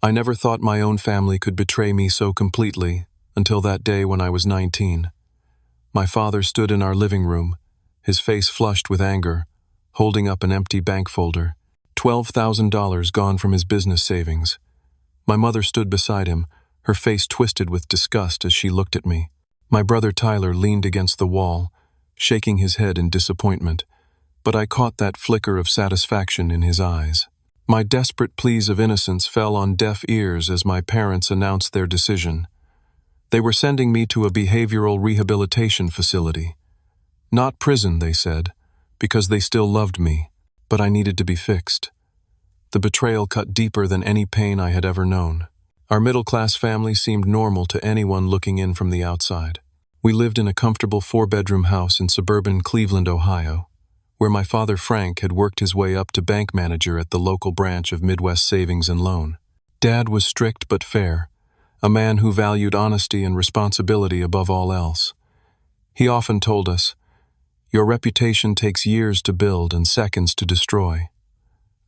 I never thought my own family could betray me so completely until that day when I was 19. My father stood in our living room, his face flushed with anger, holding up an empty bank folder, $12,000 gone from his business savings. My mother stood beside him, her face twisted with disgust as she looked at me. My brother Tyler leaned against the wall, shaking his head in disappointment, but I caught that flicker of satisfaction in his eyes. My desperate pleas of innocence fell on deaf ears as my parents announced their decision. They were sending me to a behavioral rehabilitation facility. Not prison, they said, because they still loved me, but I needed to be fixed. The betrayal cut deeper than any pain I had ever known. Our middle-class family seemed normal to anyone looking in from the outside. We lived in a comfortable 4-bedroom house in suburban Cleveland, Ohio, where my father Frank had worked his way up to bank manager at the local branch of Midwest Savings and Loan. Dad was strict but fair, a man who valued honesty and responsibility above all else. He often told us, "Your reputation takes years to build and seconds to destroy."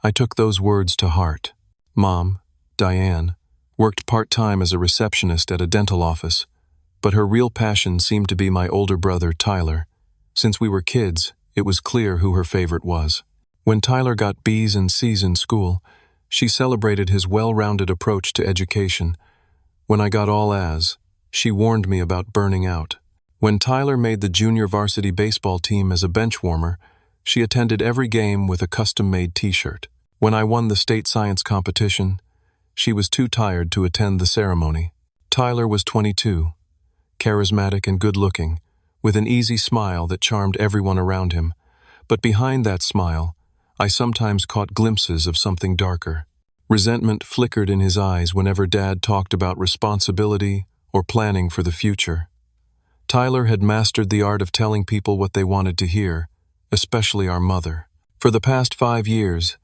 I took those words to heart. Mom, Diane, worked part-time as a receptionist at a dental office, but her real passion seemed to be my older brother, Tyler. Since we were kids, it was clear who her favorite was. When Tyler got B's and C's in school, she celebrated his well-rounded approach to education. When I got all A's, she warned me about burning out. When Tyler made the junior varsity baseball team as a bench warmer, she attended every game with a custom-made t-shirt. When I won the state science competition, she was too tired to attend the ceremony. Tyler was 22, charismatic and good-looking, with an easy smile that charmed everyone around him. But behind that smile, I sometimes caught glimpses of something darker. Resentment flickered in his eyes whenever Dad talked about responsibility or planning for the future. Tyler had mastered the art of telling people what they wanted to hear, especially our mother. For the past 5 years,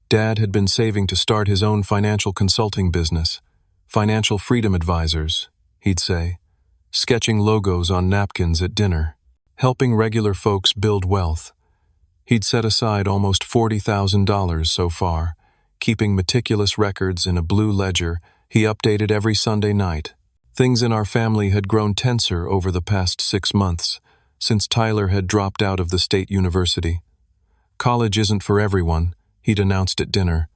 Dad had been saving to start his own financial consulting business, Financial Freedom Advisors, he'd say, sketching logos on napkins at dinner, helping regular folks build wealth. He'd set aside almost $40,000 so far, keeping meticulous records in a blue ledger he updated every Sunday night. Things in our family had grown tenser over the past 6 months, since Tyler had dropped out of the state university. College isn't for everyone, he'd announced at dinner.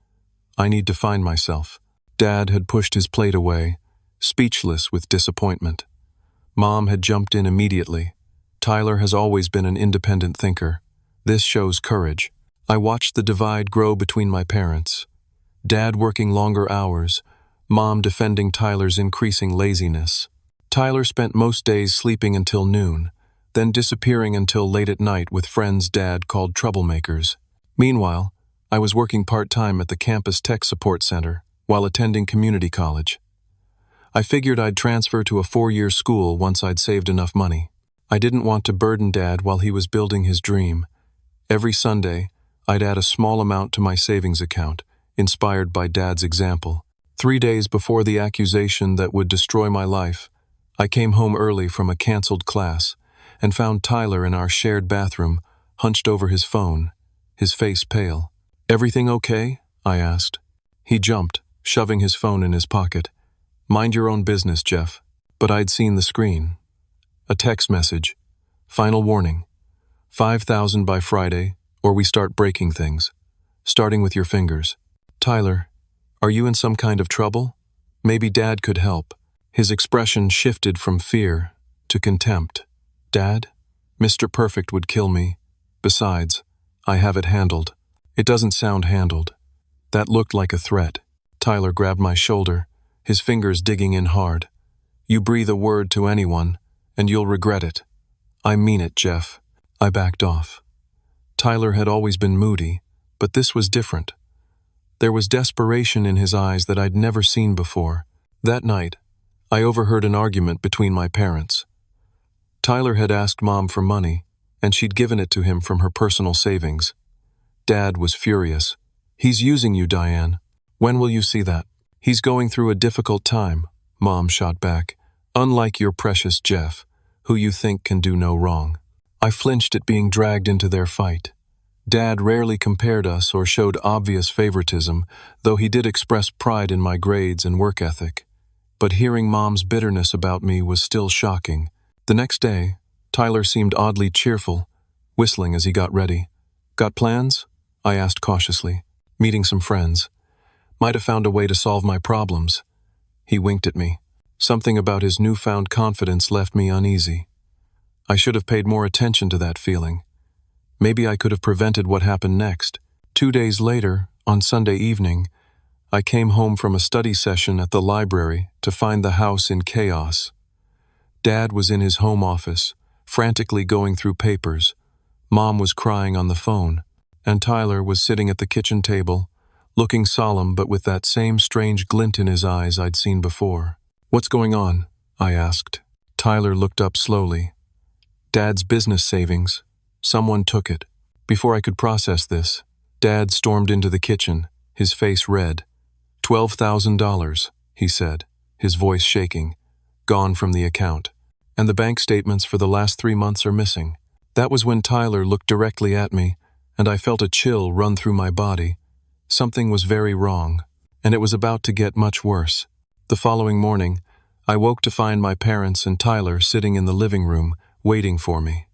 I need to find myself. Dad had pushed his plate away, speechless with disappointment. Mom had jumped in immediately. Tyler has always been an independent thinker. This shows courage. I watched the divide grow between my parents. Dad working longer hours, Mom defending Tyler's increasing laziness. Tyler spent most days sleeping until noon, then disappearing until late at night with friends Dad called troublemakers. Meanwhile, I was working part-time at the campus tech support center while attending community college. I figured I'd transfer to a 4-year school once I'd saved enough money. I didn't want to burden Dad while he was building his dream. Every Sunday, I'd add a small amount to my savings account, inspired by Dad's example. 3 days before the accusation that would destroy my life, I came home early from a canceled class and found Tyler in our shared bathroom, hunched over his phone, his face pale. "Everything okay?" I asked. He jumped, shoving his phone in his pocket. "Mind your own business, Jeff." But I'd seen the screen. A text message. "Final warning. 5,000 by Friday, or we start breaking things. Starting with your fingers." "Tyler, are you in some kind of trouble? Maybe Dad could help." His expression shifted from fear to contempt. "Dad? Mr. Perfect would kill me. Besides, I have it handled." "It doesn't sound handled." That looked like a threat. Tyler grabbed my shoulder, his fingers digging in hard. "You breathe a word to anyone, and you'll regret it." "I mean it, Jeff." I backed off. Tyler had always been moody, but this was different. There was desperation in his eyes that I'd never seen before. That night, I overheard an argument between my parents. Tyler had asked Mom for money, and she'd given it to him from her personal savings. Dad was furious. "He's using you, Diane. When will you see that?" "He's going through a difficult time," Mom shot back. "Unlike your precious Jeff, who you think can do no wrong." I flinched at being dragged into their fight. Dad rarely compared us or showed obvious favoritism, though he did express pride in my grades and work ethic. But hearing Mom's bitterness about me was still shocking. The next day, Tyler seemed oddly cheerful, whistling as he got ready. "Got plans?" I asked cautiously. "Meeting some friends. Might have found a way to solve my problems." He winked at me. Something about his newfound confidence left me uneasy. I should have paid more attention to that feeling. Maybe I could have prevented what happened next. 2 days later, on Sunday evening, I came home from a study session at the library to find the house in chaos. Dad was in his home office, frantically going through papers. Mom was crying on the phone, and Tyler was sitting at the kitchen table, looking solemn but with that same strange glint in his eyes I'd seen before. "What's going on?" I asked. Tyler looked up slowly. "Dad's business savings. Someone took it." Before I could process this, Dad stormed into the kitchen, his face red. $12,000, he said, his voice shaking. "Gone from the account. And the bank statements for the last 3 months are missing." That was when Tyler looked directly at me, and I felt a chill run through my body. Something was very wrong, and it was about to get much worse. The following morning, I woke to find my parents and Tyler sitting in the living room, waiting for me.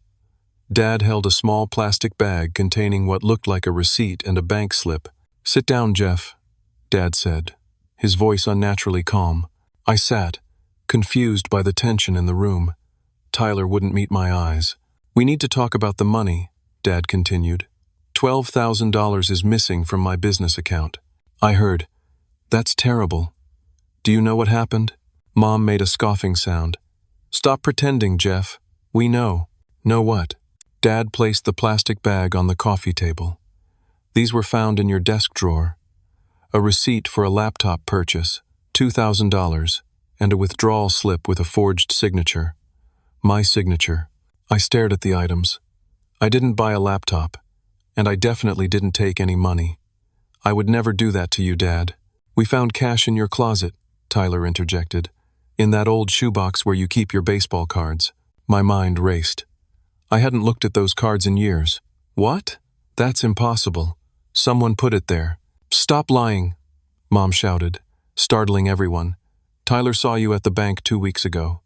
Dad held a small plastic bag containing what looked like a receipt and a bank slip. "Sit down, Jeff," Dad said, his voice unnaturally calm. I sat, confused by the tension in the room. Tyler wouldn't meet my eyes. "We need to talk about the money," Dad continued. $12,000 is missing from my business account." I heard, "That's terrible. Do you know what happened?" Mom made a scoffing sound. "Stop pretending, Jeff. We know." "Know what?" Dad placed the plastic bag on the coffee table. "These were found in your desk drawer. A receipt for a laptop purchase, $2,000, and a withdrawal slip with a forged signature. My signature." I stared at the items. I didn't buy a laptop, and I definitely didn't take any money. "I would never do that to you, Dad." "We found cash in your closet," Tyler interjected. "In that old shoebox where you keep your baseball cards." My mind raced. I hadn't looked at those cards in years. "What? That's impossible. Someone put it there." "Stop lying," Mom shouted, startling everyone. "Tyler saw you at the bank 2 weeks ago.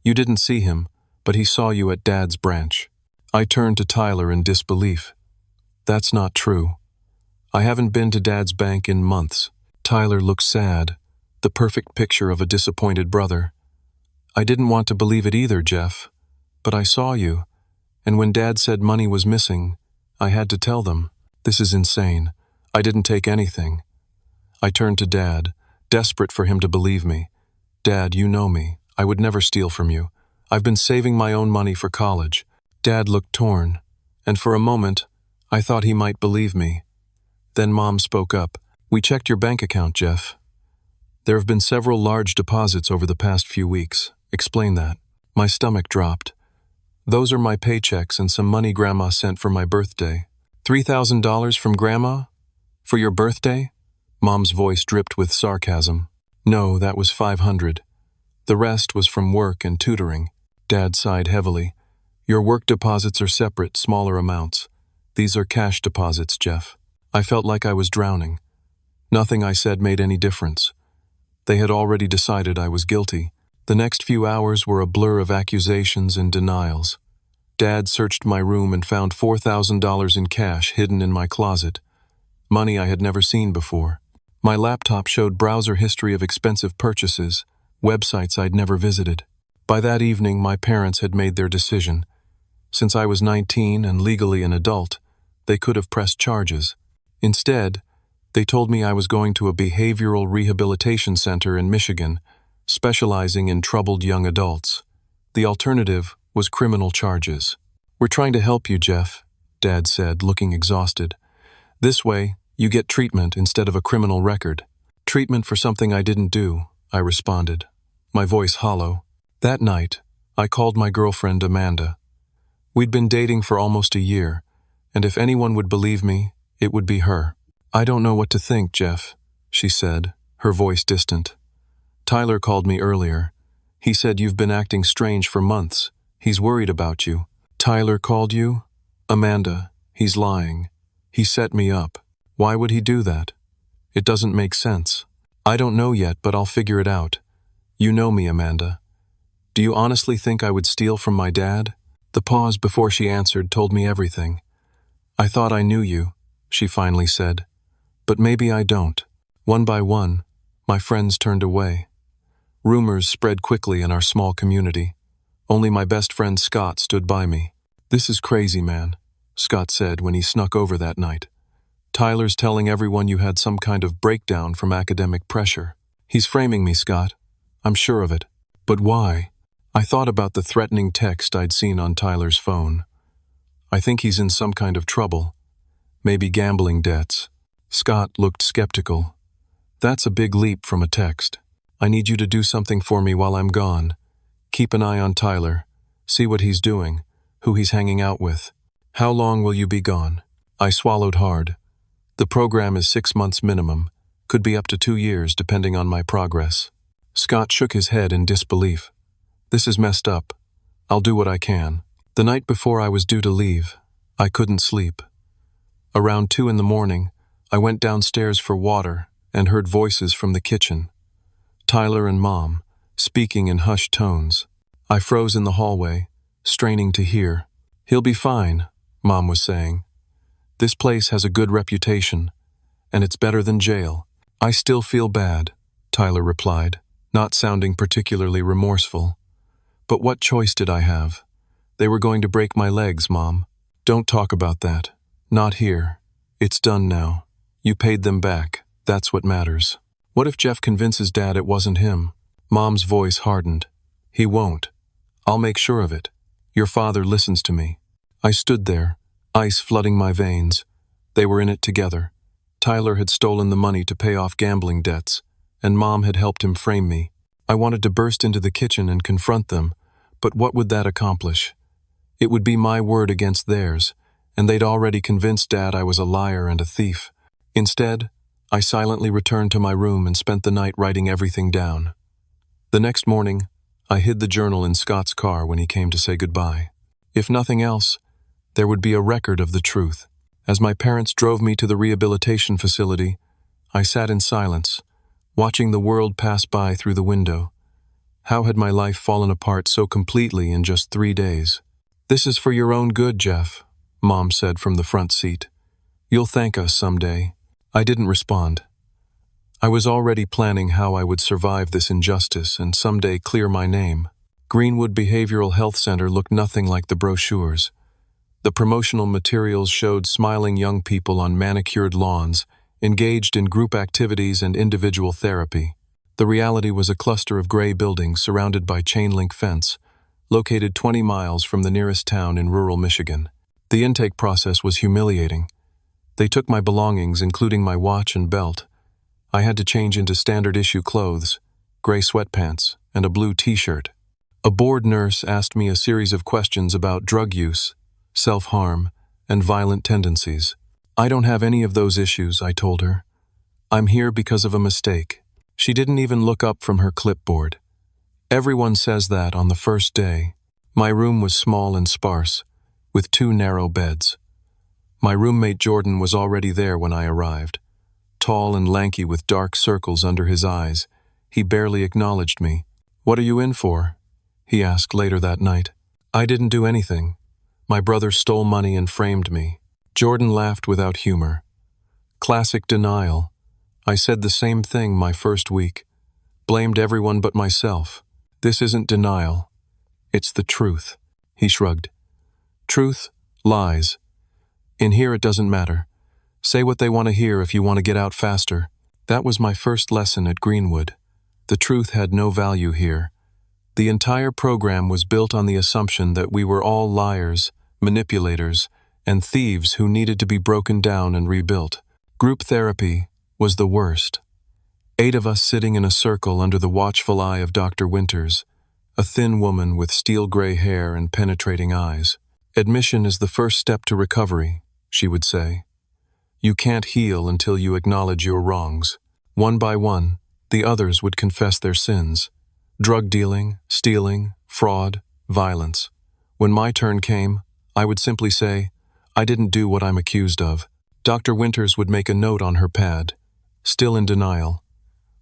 You didn't see him, but he saw you at Dad's branch." I turned to Tyler in disbelief. "That's not true. I haven't been to Dad's bank in months." Tyler looked sad, the perfect picture of a disappointed brother. "I didn't want to believe it either, Jeff, but I saw you, and when Dad said money was missing, I had to tell them. This is insane. I didn't take anything." I turned to Dad, desperate for him to believe me. "Dad, you know me. I would never steal from you. I've been saving my own money for college." Dad looked torn, and for a moment, I thought he might believe me. Then Mom spoke up. "We checked your bank account, Jeff. There have been several large deposits over the past few weeks. Explain that." My stomach dropped. "Those are my paychecks and some money Grandma sent for my birthday." $3,000 from Grandma? For your birthday?" Mom's voice dripped with sarcasm. "No, that was $500. The rest was from work and tutoring." Dad sighed heavily. "Your work deposits are separate, smaller amounts. These are cash deposits, Jeff." I felt like I was drowning. Nothing I said made any difference. They had already decided I was guilty. The next few hours were a blur of accusations and denials. Dad searched my room and found $4,000 in cash hidden in my closet. Money I had never seen before. My laptop showed browser history of expensive purchases, websites I'd never visited. By that evening, my parents had made their decision. Since I was 19 and legally an adult, they could have pressed charges. Instead, they told me I was going to a behavioral rehabilitation center in Michigan, specializing in troubled young adults. The alternative was criminal charges. "We're trying to help you, Jeff," Dad said, looking exhausted. "This way, you get treatment instead of a criminal record." "Treatment for something I didn't do," I responded, my voice hollow. That night, I called my girlfriend Amanda. We'd been dating for almost a year, and if anyone would believe me, it would be her. "I don't know what to think, Jeff," she said, her voice distant. "Tyler called me earlier. He said you've been acting strange for months. He's worried about you." "Tyler called you?" "Amanda, he's lying. He set me up. Why would he do that? It doesn't make sense. I don't know yet, but I'll figure it out. You know me, Amanda. Do you honestly think I would steal from my dad? The pause before she answered told me everything. I thought I knew you, she finally said. But maybe I don't. One by one, my friends turned away. Rumors spread quickly in our small community. Only my best friend Scott stood by me. This is crazy, man, Scott said when he snuck over that night. Tyler's telling everyone you had some kind of breakdown from academic pressure. He's framing me, Scott. I'm sure of it. But why? I thought about the threatening text I'd seen on Tyler's phone. I think he's in some kind of trouble. Maybe gambling debts. Scott looked skeptical. That's a big leap from a text. I need you to do something for me while I'm gone. Keep an eye on Tyler. See what he's doing, who he's hanging out with. How long will you be gone? I swallowed hard. The program is 6 months minimum. Could be up to 2 years depending on my progress. Scott shook his head in disbelief. This is messed up. I'll do what I can. The night before I was due to leave, I couldn't sleep. Around 2 in the morning, I went downstairs for water and heard voices from the kitchen. Tyler and Mom, speaking in hushed tones. I froze in the hallway, straining to hear. He'll be fine, Mom was saying. This place has a good reputation, and it's better than jail. I still feel bad, Tyler replied, not sounding particularly remorseful. But what choice did I have? They were going to break my legs, Mom. Don't talk about that. Not here. It's done now. You paid them back. That's what matters. What if Jeff convinces Dad it wasn't him? Mom's voice hardened. He won't. I'll make sure of it. Your father listens to me. I stood there, ice flooding my veins. They were in it together. Tyler had stolen the money to pay off gambling debts, and Mom had helped him frame me. I wanted to burst into the kitchen and confront them, but what would that accomplish? It would be my word against theirs, and they'd already convinced Dad I was a liar and a thief. Instead, I silently returned to my room and spent the night writing everything down. The next morning, I hid the journal in Scott's car when he came to say goodbye. If nothing else, there would be a record of the truth. As my parents drove me to the rehabilitation facility, I sat in silence, watching the world pass by through the window. How had my life fallen apart so completely in just 3 days? This is for your own good, Jeff, Mom said from the front seat. You'll thank us someday. I didn't respond. I was already planning how I would survive this injustice and someday clear my name. Greenwood Behavioral Health Center looked nothing like the brochures. The promotional materials showed smiling young people on manicured lawns, engaged in group activities and individual therapy. The reality was a cluster of gray buildings surrounded by chain-link fence, located 20 miles from the nearest town in rural Michigan. The intake process was humiliating. They took my belongings, including my watch and belt. I had to change into standard-issue clothes, gray sweatpants, and a blue t-shirt. A board nurse asked me a series of questions about drug use, self-harm, and violent tendencies. I don't have any of those issues, I told her. I'm here because of a mistake. She didn't even look up from her clipboard. Everyone says that on the first day. My room was small and sparse, with 2 narrow beds. My roommate Jordan was already there when I arrived. Tall and lanky with dark circles under his eyes, he barely acknowledged me. What are you in for? He asked later that night. I didn't do anything. My brother stole money and framed me. Jordan laughed without humor. Classic denial. I said the same thing my first week. Blamed everyone but myself. This isn't denial. It's the truth. He shrugged. Truth, lies. In here it doesn't matter. Say what they want to hear if you want to get out faster. That was my first lesson at Greenwood. The truth had no value here. The entire program was built on the assumption that we were all liars, manipulators, and thieves who needed to be broken down and rebuilt. Group therapy was the worst. 8 of us sitting in a circle under the watchful eye of Dr. Winters, a thin woman with steel gray hair and penetrating eyes. Admission is the first step to recovery, she would say. You can't heal until you acknowledge your wrongs. One by one, the others would confess their sins. Drug dealing, stealing, fraud, violence. When my turn came, I would simply say, I didn't do what I'm accused of. Dr. Winters would make a note on her pad. Still in denial.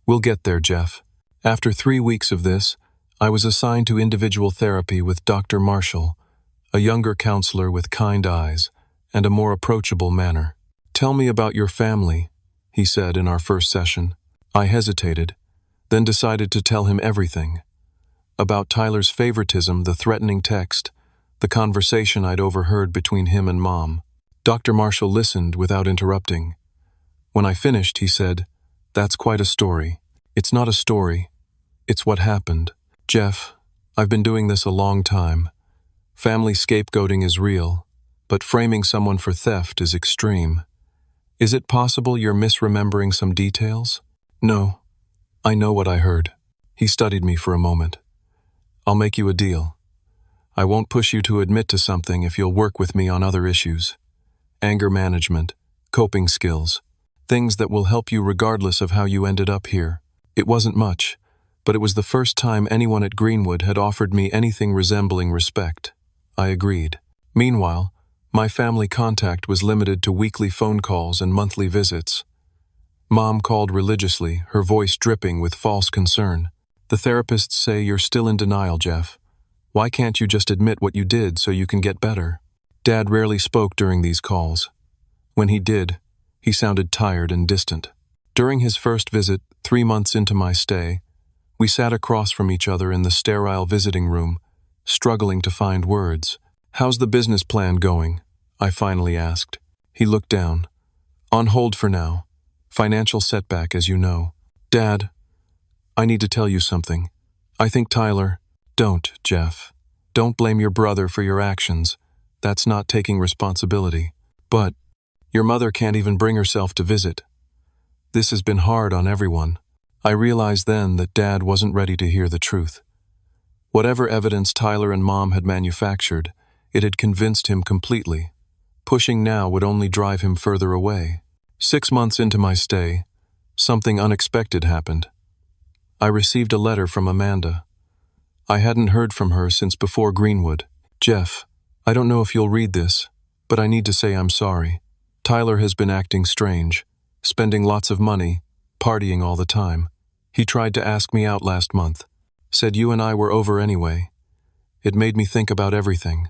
We'll get there, Jeff. After 3 weeks of this, I was assigned to individual therapy with Dr. Marshall, a younger counselor with kind eyes and a more approachable manner. Tell me about your family, he said in our first session. I hesitated, then decided to tell him everything. About Tyler's favoritism, the threatening text, the conversation I'd overheard between him and Mom. Dr. Marshall listened without interrupting. When I finished, he said, "That's quite a story." "It's not a story. It's what happened. Jeff, I've been doing this a long time. Family scapegoating is real, but framing someone for theft is extreme. Is it possible you're misremembering some details?" "No, I know what I heard." He studied me for a moment. "I'll make you a deal. I won't push you to admit to something if you'll work with me on other issues. Anger management, coping skills, things that will help you regardless of how you ended up here." It wasn't much, but it was the first time anyone at Greenwood had offered me anything resembling respect. I agreed. Meanwhile, my family contact was limited to weekly phone calls and monthly visits. Mom called religiously, her voice dripping with false concern. "The therapists say you're still in denial, Jeff. Why can't you just admit what you did so you can get better?" Dad rarely spoke during these calls. When he did, he sounded tired and distant. During his first visit, 3 months into my stay, we sat across from each other in the sterile visiting room, struggling to find words. "How's the business plan going?" I finally asked. He looked down. "On hold for now. Financial setback, as you know." "Dad, I need to tell you something. I think Tyler—" "Don't, Jeff. Don't blame your brother for your actions. That's not taking responsibility. But your mother can't even bring herself to visit. This has been hard on everyone." I realized then that Dad wasn't ready to hear the truth. Whatever evidence Tyler and Mom had manufactured, it had convinced him completely. Pushing now would only drive him further away. 6 months into my stay, something unexpected happened. I received a letter from Amanda. I hadn't heard from her since before Greenwood. "Jeff, I don't know if you'll read this, but I need to say I'm sorry. Tyler has been acting strange, spending lots of money, partying all the time. He tried to ask me out last month, said you and I were over anyway. It made me think about everything.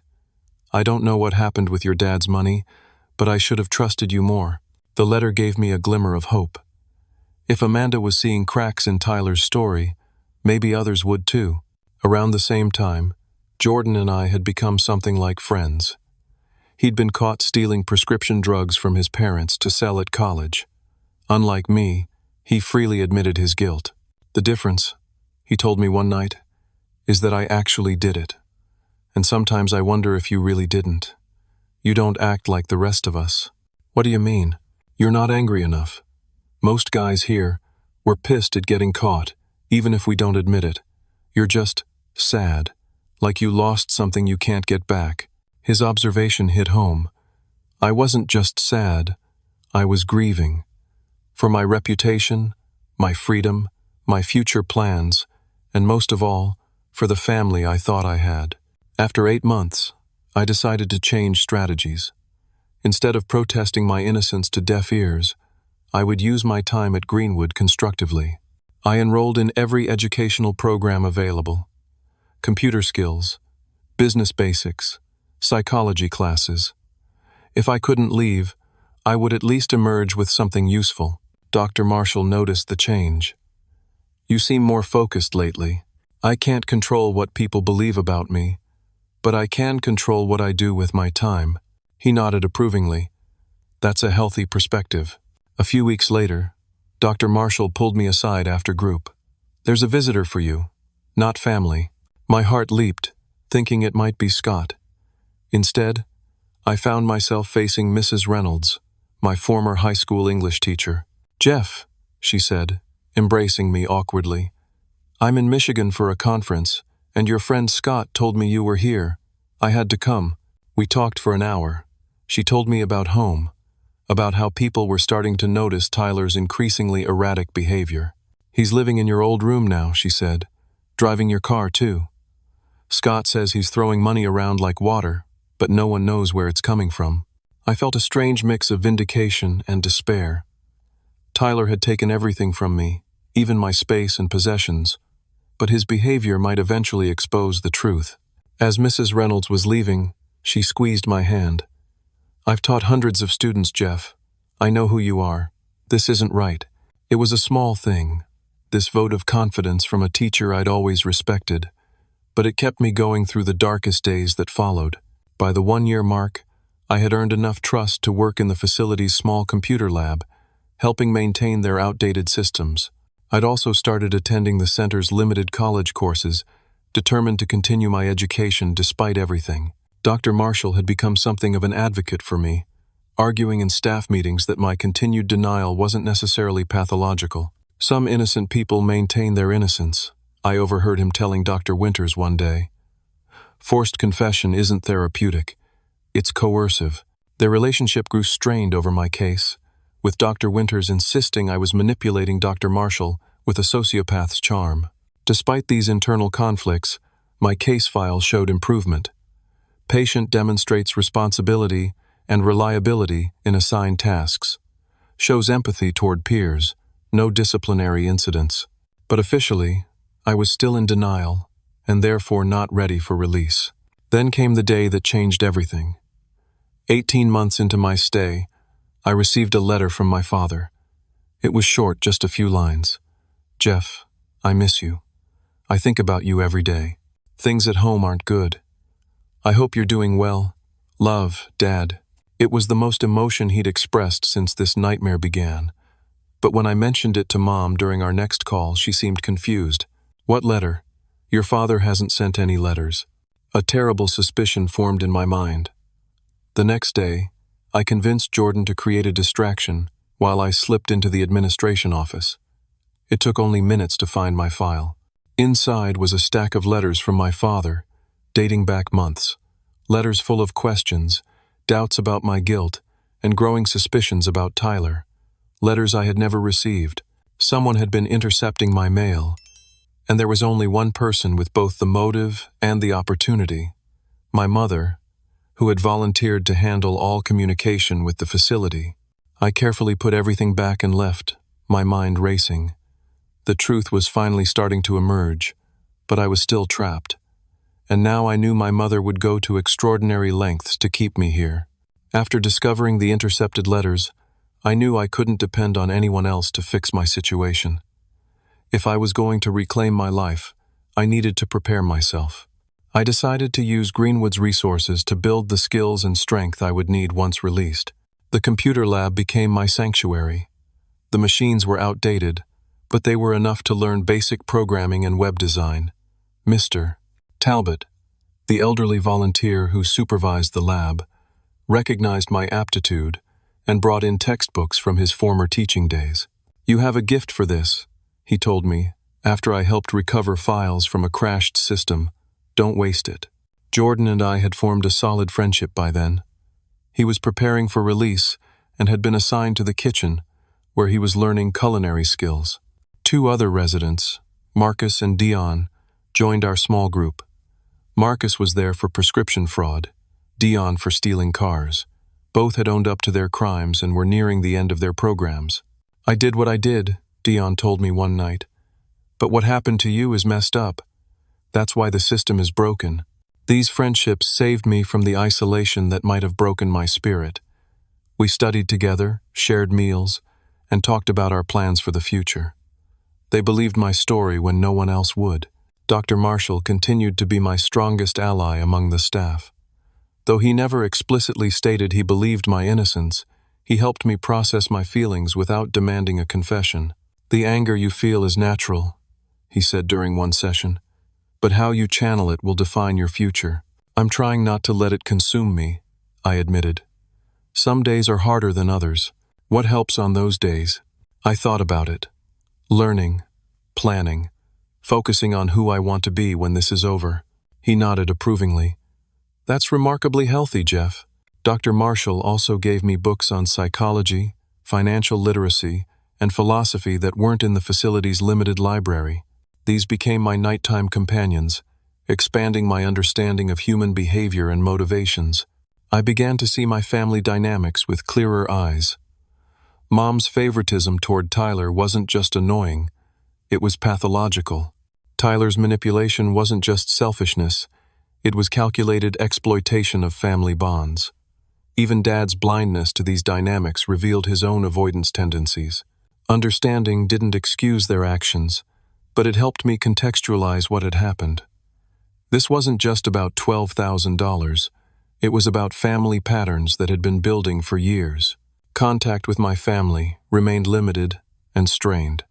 I don't know what happened with your dad's money, but I should have trusted you more." The letter gave me a glimmer of hope. If Amanda was seeing cracks in Tyler's story, maybe others would too. Around the same time, Jordan and I had become something like friends. He'd been caught stealing prescription drugs from his parents to sell at college. Unlike me, he freely admitted his guilt. "The difference," he told me one night, "is that I actually did it. And sometimes I wonder if you really didn't. You don't act like the rest of us." "What do you mean?" "You're not angry enough. Most guys here, we're pissed at getting caught, even if we don't admit it. You're just sad, like you lost something you can't get back." His observation hit home. I wasn't just sad, I was grieving. For my reputation, my freedom, my future plans, and most of all, for the family I thought I had. After 8 months, I decided to change strategies. Instead of protesting my innocence to deaf ears, I would use my time at Greenwood constructively. I enrolled in every educational program available. Computer skills, business basics, psychology classes. If I couldn't leave, I would at least emerge with something useful. Dr. Marshall noticed the change. "You seem more focused lately. I can't control what people believe about me, but I can control what I do with my time." He nodded approvingly. "That's a healthy perspective." A few weeks later, Dr. Marshall pulled me aside after group. "There's a visitor for you, not family." My heart leaped, thinking it might be Scott. Instead, I found myself facing Mrs. Reynolds, my former high school English teacher. "Jeff," she said, embracing me awkwardly, "I'm in Michigan for a conference, and your friend Scott told me you were here. I had to come." We talked for an hour. She told me about home, about how people were starting to notice Tyler's increasingly erratic behavior. "He's living in your old room now," she said, "driving your car too. Scott says he's throwing money around like water, but no one knows where it's coming from." I felt a strange mix of vindication and despair. Tyler had taken everything from me, even my space and possessions, but his behavior might eventually expose the truth. As Mrs. Reynolds was leaving, she squeezed my hand. "I've taught hundreds of students, Jeff. I know who you are. This isn't right." It was a small thing, this vote of confidence from a teacher I'd always respected, but it kept me going through the darkest days that followed. By the 1-year mark, I had earned enough trust to work in the facility's small computer lab, helping maintain their outdated systems. I'd also started attending the center's limited college courses, determined to continue my education despite everything. Dr. Marshall had become something of an advocate for me, arguing in staff meetings that my continued denial wasn't necessarily pathological. "Some innocent people maintain their innocence," I overheard him telling Dr. Winters one day. "Forced confession isn't therapeutic. It's coercive." Their relationship grew strained over my case, with Dr. Winters insisting I was manipulating Dr. Marshall with a sociopath's charm. Despite these internal conflicts, my case file showed improvement. Patient demonstrates responsibility and reliability in assigned tasks. Shows empathy toward peers, no disciplinary incidents. But officially, I was still in denial, and therefore not ready for release. Then came the day that changed everything. 18 months into my stay, I received a letter from my father. It was short, just a few lines. "Jeff, I miss you. I think about you every day. Things at home aren't good. I hope you're doing well. Love, Dad." It was the most emotion he'd expressed since this nightmare began. But when I mentioned it to Mom during our next call, she seemed confused. "What letter? Your father hasn't sent any letters." A terrible suspicion formed in my mind. The next day, I convinced Jordan to create a distraction while I slipped into the administration office. It took only minutes to find my file. Inside was a stack of letters from my father, dating back months. Letters full of questions, doubts about my guilt, and growing suspicions about Tyler. Letters I had never received. Someone had been intercepting my mail, and there was only one person with both the motive and the opportunity: my mother, who had volunteered to handle all communication with the facility. I carefully put everything back and left, my mind racing. The truth was finally starting to emerge, but I was still trapped. And now I knew my mother would go to extraordinary lengths to keep me here. After discovering the intercepted letters, I knew I couldn't depend on anyone else to fix my situation. If I was going to reclaim my life, I needed to prepare myself. I decided to use Greenwood's resources to build the skills and strength I would need once released. The computer lab became my sanctuary. The machines were outdated, but they were enough to learn basic programming and web design. Mr. Talbot, the elderly volunteer who supervised the lab, recognized my aptitude and brought in textbooks from his former teaching days. "You have a gift for this," he told me, after I helped recover files from a crashed system. "Don't waste it." Jordan and I had formed a solid friendship by then. He was preparing for release and had been assigned to the kitchen, where he was learning culinary skills. 2 other residents, Marcus and Dion, joined our small group. Marcus was there for prescription fraud, Dion for stealing cars. Both had owned up to their crimes and were nearing the end of their programs. "I did what I did," Dion told me one night. "But what happened to you is messed up. That's why the system is broken." These friendships saved me from the isolation that might have broken my spirit. We studied together, shared meals, and talked about our plans for the future. They believed my story when no one else would. Dr. Marshall continued to be my strongest ally among the staff. Though he never explicitly stated he believed my innocence, he helped me process my feelings without demanding a confession. "The anger you feel is natural," he said during one session, "but how you channel it will define your future." "I'm trying not to let it consume me," I admitted. "Some days are harder than others. What helps on those days?" I thought about it. Learning, planning, focusing on who I want to be when this is over. He nodded approvingly. "That's remarkably healthy, Jeff." Dr. Marshall also gave me books on psychology, financial literacy, and philosophy that weren't in the facility's limited library. These became my nighttime companions, expanding my understanding of human behavior and motivations. I began to see my family dynamics with clearer eyes. Mom's favoritism toward Tyler wasn't just annoying, it was pathological. Tyler's manipulation wasn't just selfishness, it was calculated exploitation of family bonds. Even Dad's blindness to these dynamics revealed his own avoidance tendencies. Understanding didn't excuse their actions, but it helped me contextualize what had happened. This wasn't just about $12,000. It was about family patterns that had been building for years. Contact with my family remained limited and strained.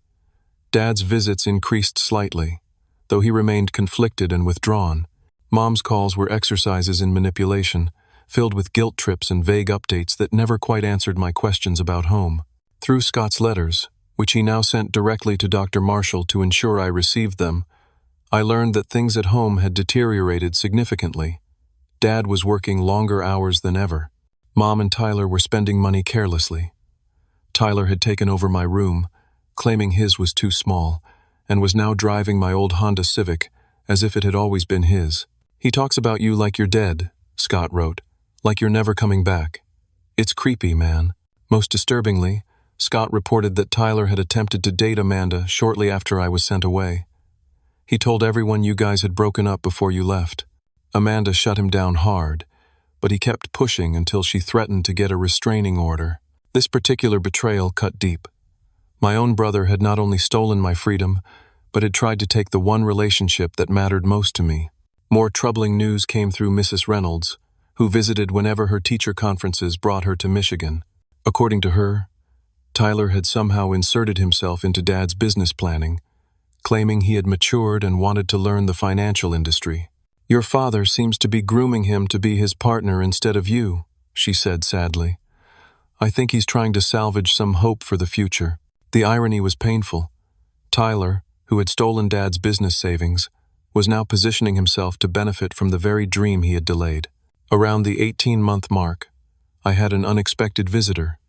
Dad's visits increased slightly, though he remained conflicted and withdrawn. Mom's calls were exercises in manipulation, filled with guilt trips and vague updates that never quite answered my questions about home. Through Scott's letters, which he now sent directly to Dr. Marshall to ensure I received them, I learned that things at home had deteriorated significantly. Dad was working longer hours than ever. Mom and Tyler were spending money carelessly. Tyler had taken over my room, claiming his was too small, and was now driving my old Honda Civic as if it had always been his. "He talks about you like you're dead," Scott wrote, "like you're never coming back. It's creepy, man." Most disturbingly, Scott reported that Tyler had attempted to date Amanda shortly after I was sent away. He told everyone you guys had broken up before you left. Amanda shut him down hard, but he kept pushing until she threatened to get a restraining order. This particular betrayal cut deep. My own brother had not only stolen my freedom, but had tried to take the one relationship that mattered most to me. More troubling news came through Mrs. Reynolds, who visited whenever her teacher conferences brought her to Michigan. According to her, Tyler had somehow inserted himself into Dad's business planning, claiming he had matured and wanted to learn the financial industry. "Your father seems to be grooming him to be his partner instead of you," she said sadly. "I think he's trying to salvage some hope for the future." The irony was painful. Tyler, who had stolen Dad's business savings, was now positioning himself to benefit from the very dream he had delayed. Around the 18-month mark, I had an unexpected visitor,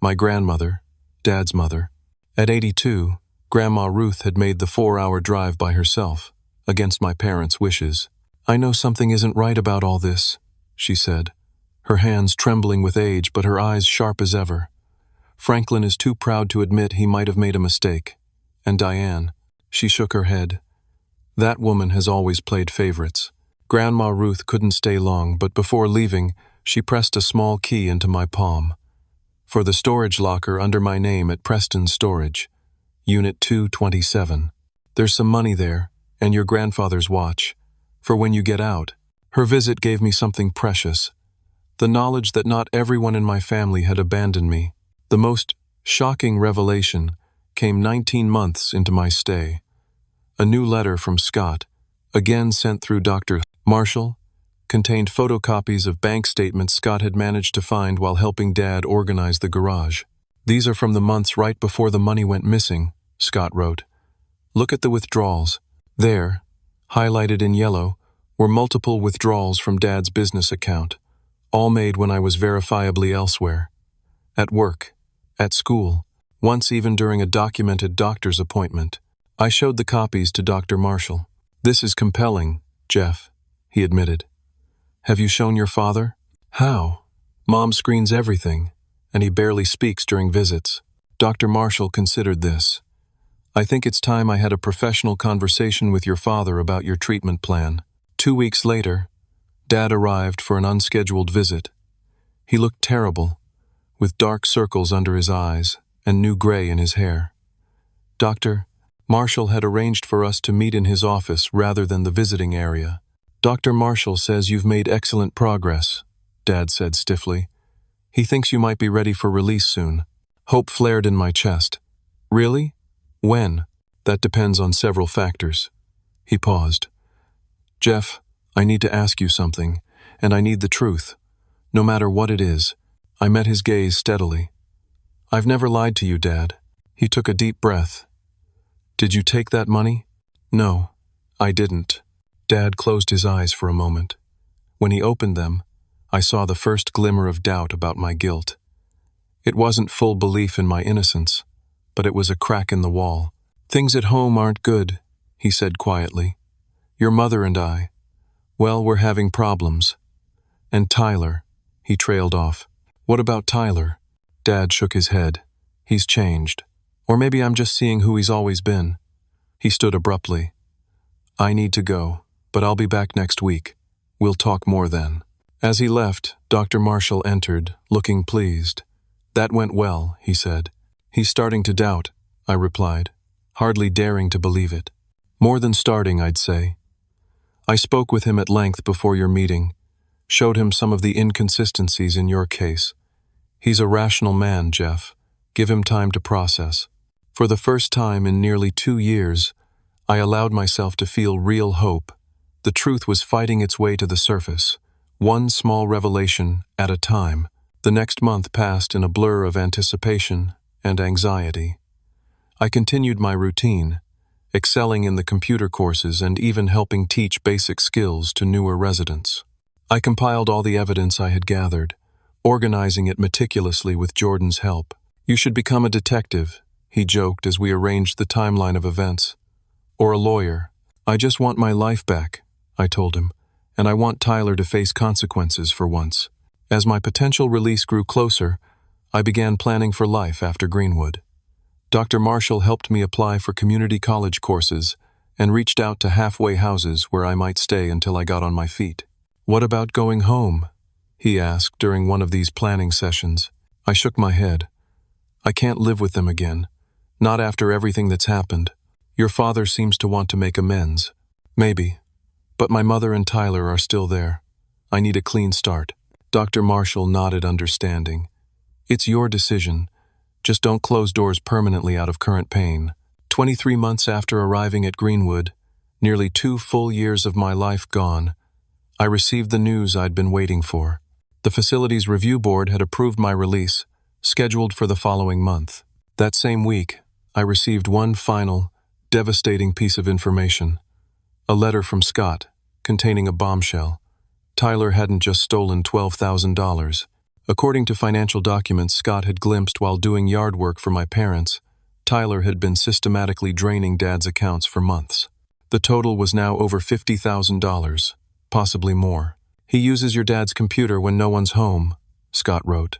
my grandmother, Dad's mother. At 82, Grandma Ruth had made the 4-hour drive by herself, against my parents' wishes. "I know something isn't right about all this," she said, her hands trembling with age but her eyes sharp as ever. "Franklin is too proud to admit he might have made a mistake. And Diane," she shook her head, "that woman has always played favorites." Grandma Ruth couldn't stay long, but before leaving, she pressed a small key into my palm. "For the storage locker under my name at Preston Storage, Unit 227. There's some money there, and your grandfather's watch, for when you get out." Her visit gave me something precious, the knowledge that not everyone in my family had abandoned me. The most shocking revelation came 19 months into my stay. A new letter from Scott, again sent through Dr. Marshall, contained photocopies of bank statements Scott had managed to find while helping Dad organize the garage. "These are from the months right before the money went missing," Scott wrote. "Look at the withdrawals." There, highlighted in yellow, were multiple withdrawals from Dad's business account, all made when I was verifiably elsewhere. At work, at school, once even during a documented doctor's appointment. I showed the copies to Dr. Marshall. "This is compelling, Jeff," he admitted. "Have you shown your father?" "How?" "Mom screens everything, and he barely speaks during visits." Dr. Marshall considered this. "I think it's time I had a professional conversation with your father about your treatment plan." 2 weeks later, Dad arrived for an unscheduled visit. He looked terrible, with dark circles under his eyes and new gray in his hair. Dr. Marshall had arranged for us to meet in his office rather than the visiting area. "Dr. Marshall says you've made excellent progress," Dad said stiffly. "He thinks you might be ready for release soon." Hope flared in my chest. "Really? When?" "That depends on several factors." He paused. "Jeff, I need to ask you something, and I need the truth, no matter what it is." I met his gaze steadily. "I've never lied to you, Dad." He took a deep breath. "Did you take that money?" "No, I didn't." Dad closed his eyes for a moment. When he opened them, I saw the first glimmer of doubt about my guilt. It wasn't full belief in my innocence, but it was a crack in the wall. "Things at home aren't good," he said quietly. "Your mother and I, well, we're having problems. And Tyler," He trailed off. What about Tyler? Dad shook his head. He's changed. Or maybe I'm just seeing who he's always been. He stood abruptly. I need to go, but I'll be back next week. We'll talk more then. As he left, Dr. Marshall entered, looking pleased. That went well, he said. He's starting to doubt, I replied, hardly daring to believe it. More than starting, I'd say. I spoke with him at length before your meeting, showed him some of the inconsistencies in your case. He's a rational man, Jeff. Give him time to process. For the first time in nearly 2 years, I allowed myself to feel real hope. The truth was fighting its way to the surface, one small revelation at a time. The next month passed in a blur of anticipation and anxiety. I continued my routine, excelling in the computer courses and even helping teach basic skills to newer residents. I compiled all the evidence I had gathered, organizing it meticulously with Jordan's help. You should become a detective, he joked as we arranged the timeline of events. Or a lawyer. I just want my life back, I told him, and I want Tyler to face consequences for once. As my potential release grew closer, I began planning for life after Greenwood. Dr. Marshall helped me apply for community college courses and reached out to halfway houses where I might stay until I got on my feet. What about going home? He asked during one of these planning sessions. I shook my head. I can't live with them again. Not after everything that's happened. Your father seems to want to make amends. Maybe. But my mother and Tyler are still there. I need a clean start. Dr. Marshall nodded understanding. It's your decision. Just don't close doors permanently out of current pain. 23 months after arriving at Greenwood, nearly 2 full years of my life gone, I received the news I'd been waiting for. The facility's review board had approved my release, scheduled for the following month. That same week, I received one final, devastating piece of information. A letter from Scott, containing a bombshell. Tyler hadn't just stolen $12,000. According to financial documents Scott had glimpsed while doing yard work for my parents, Tyler had been systematically draining Dad's accounts for months. The total was now over $50,000, possibly more. He uses your dad's computer when no one's home, Scott wrote.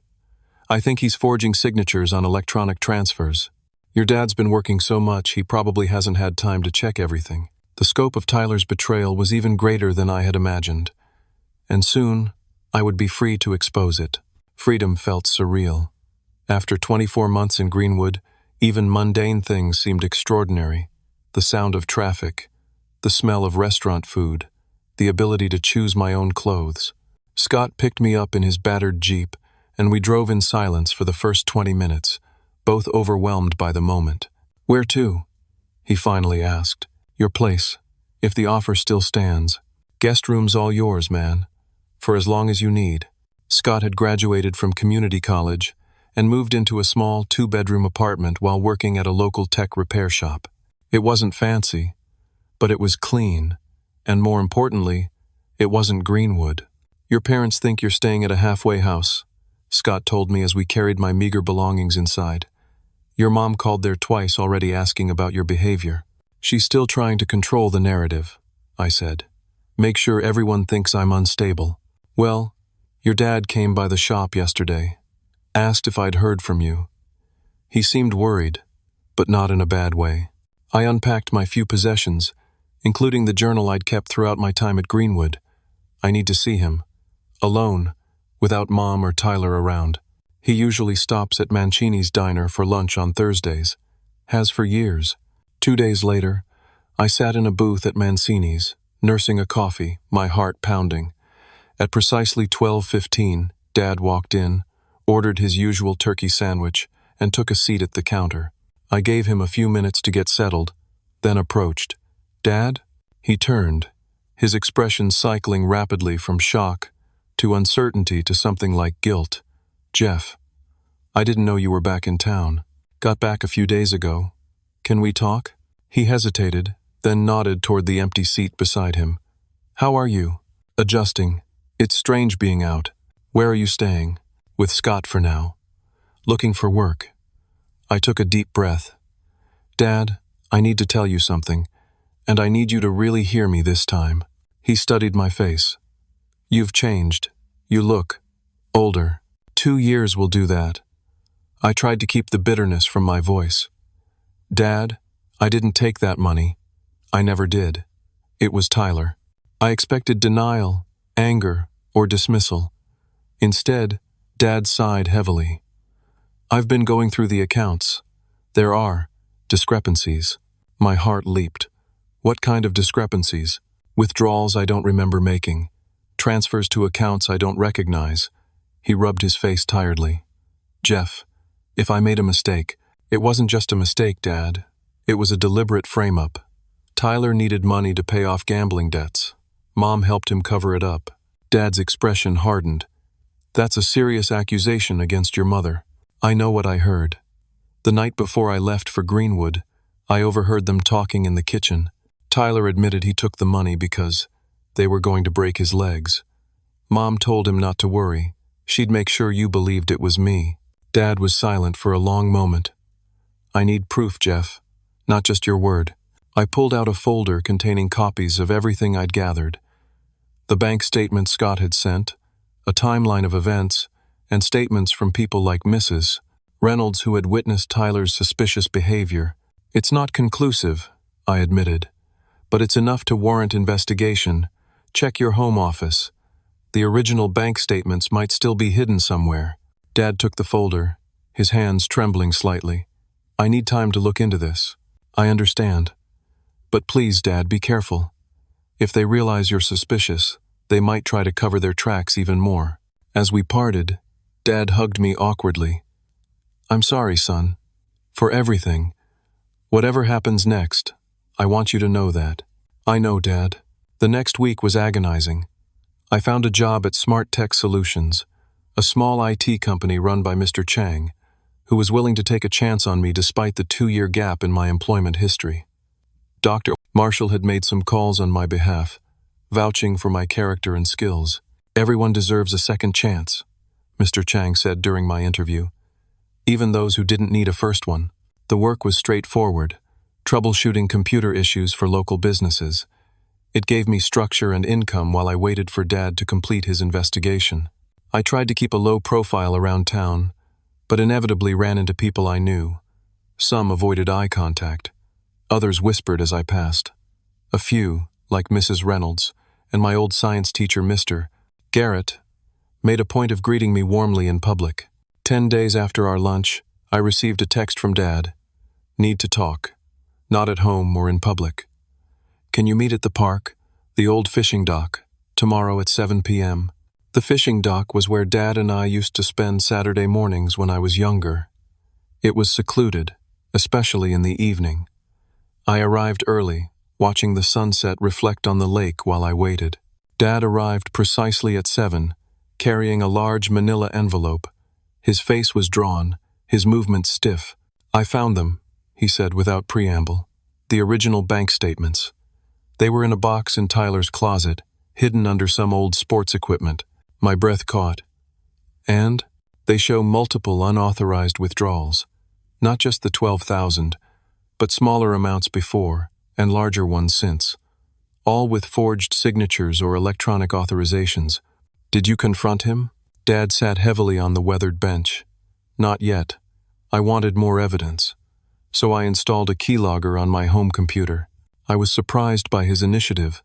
I think he's forging signatures on electronic transfers. Your dad's been working so much he probably hasn't had time to check everything. The scope of Tyler's betrayal was even greater than I had imagined. And soon, I would be free to expose it. Freedom felt surreal. After 24 months in Greenwood, even mundane things seemed extraordinary. The sound of traffic, the smell of restaurant food, the ability to choose my own clothes. Scott picked me up in his battered Jeep, and we drove in silence for the first 20 minutes, both overwhelmed by the moment. Where to? He finally asked. Your place, if the offer still stands. Guest room's all yours, man. For as long as you need. Scott had graduated from community college and moved into a small 2-bedroom apartment while working at a local tech repair shop. It wasn't fancy, but it was clean, and more importantly, it wasn't Greenwood. Your parents think you're staying at a halfway house, Scott told me as we carried my meager belongings inside. Your mom called there twice already asking about your behavior. She's still trying to control the narrative, I said. Make sure everyone thinks I'm unstable. Well, your dad came by the shop yesterday, asked if I'd heard from you. He seemed worried, but not in a bad way. I unpacked my few possessions, including the journal I'd kept throughout my time at Greenwood. I need to see him, alone, without Mom or Tyler around. He usually stops at Mancini's diner for lunch on Thursdays, has for years. 2 days later, I sat in a booth at Mancini's, nursing a coffee, my heart pounding. At precisely 12:15, Dad walked in, ordered his usual turkey sandwich, and took a seat at the counter. I gave him a few minutes to get settled, then approached. Dad? He turned, his expression cycling rapidly from shock to uncertainty to something like guilt. Jeff, I didn't know you were back in town. Got back a few days ago. Can we talk? He hesitated, then nodded toward the empty seat beside him. How are you? Adjusting. It's strange being out. Where are you staying? With Scott for now. Looking for work. I took a deep breath. Dad, I need to tell you something, and I need you to really hear me this time. He studied my face. You've changed. You look Older. 2 years will do that. I tried to keep the bitterness from my voice. Dad, I didn't take that money. I never did. It was Tyler. I expected denial, anger, or dismissal. Instead, Dad sighed heavily. I've been going through the accounts. There are discrepancies. My heart leaped. What kind of discrepancies? Withdrawals I don't remember making. Transfers to accounts I don't recognize. He rubbed his face tiredly. Jeff, if I made a mistake, it wasn't just a mistake, Dad. It was a deliberate frame-up. Tyler needed money to pay off gambling debts. Mom helped him cover it up. Dad's expression hardened. That's a serious accusation against your mother. I know what I heard. The night before I left for Greenwood, I overheard them talking in the kitchen. Tyler admitted he took the money because they were going to break his legs. Mom told him not to worry. She'd make sure you believed it was me. Dad was silent for a long moment. I need proof, Jeff, not just your word. I pulled out a folder containing copies of everything I'd gathered. The bank statement Scott had sent, a timeline of events, and statements from people like Mrs. Reynolds who had witnessed Tyler's suspicious behavior. It's not conclusive, I admitted, but it's enough to warrant investigation. Check your home office. The original bank statements might still be hidden somewhere. Dad took the folder, his hands trembling slightly. I need time to look into this. I understand. But please, Dad, be careful. If they realize you're suspicious, they might try to cover their tracks even more. As we parted, Dad hugged me awkwardly. I'm sorry, son. For everything. Whatever happens next, I want you to know that. I know, Dad. The next week was agonizing. I found a job at Smart Tech Solutions, a small IT company run by Mr. Chang, who was willing to take a chance on me despite the 2-year gap in my employment history. Dr. Marshall had made some calls on my behalf, vouching for my character and skills. Everyone deserves a second chance, Mr. Chang said during my interview, even those who didn't need a first one. The work was straightforward, troubleshooting computer issues for local businesses. It gave me structure and income while I waited for Dad to complete his investigation. I tried to keep a low profile around town, but inevitably ran into people I knew. Some avoided eye contact. Others whispered as I passed. A few, like Mrs. Reynolds and my old science teacher Mr. Garrett, made a point of greeting me warmly in public. 10 days after our lunch, I received a text from Dad. Need to talk. Not at home or in public. Can you meet at the park, the old fishing dock, tomorrow at 7 p.m.? The fishing dock was where Dad and I used to spend Saturday mornings when I was younger. It was secluded, especially in the evening. I arrived early, watching the sunset reflect on the lake while I waited. Dad arrived precisely at 7, carrying a large manila envelope. His face was drawn, his movements stiff. I found them, he said without preamble. The original bank statements. They were in a box in Tyler's closet, hidden under some old sports equipment. My breath caught. And they show multiple unauthorized withdrawals. Not just the 12,000, but smaller amounts before and larger ones since. All with forged signatures or electronic authorizations. Did you confront him? Dad sat heavily on the weathered bench. Not yet. I wanted more evidence. So I installed a keylogger on my home computer. I was surprised by his initiative.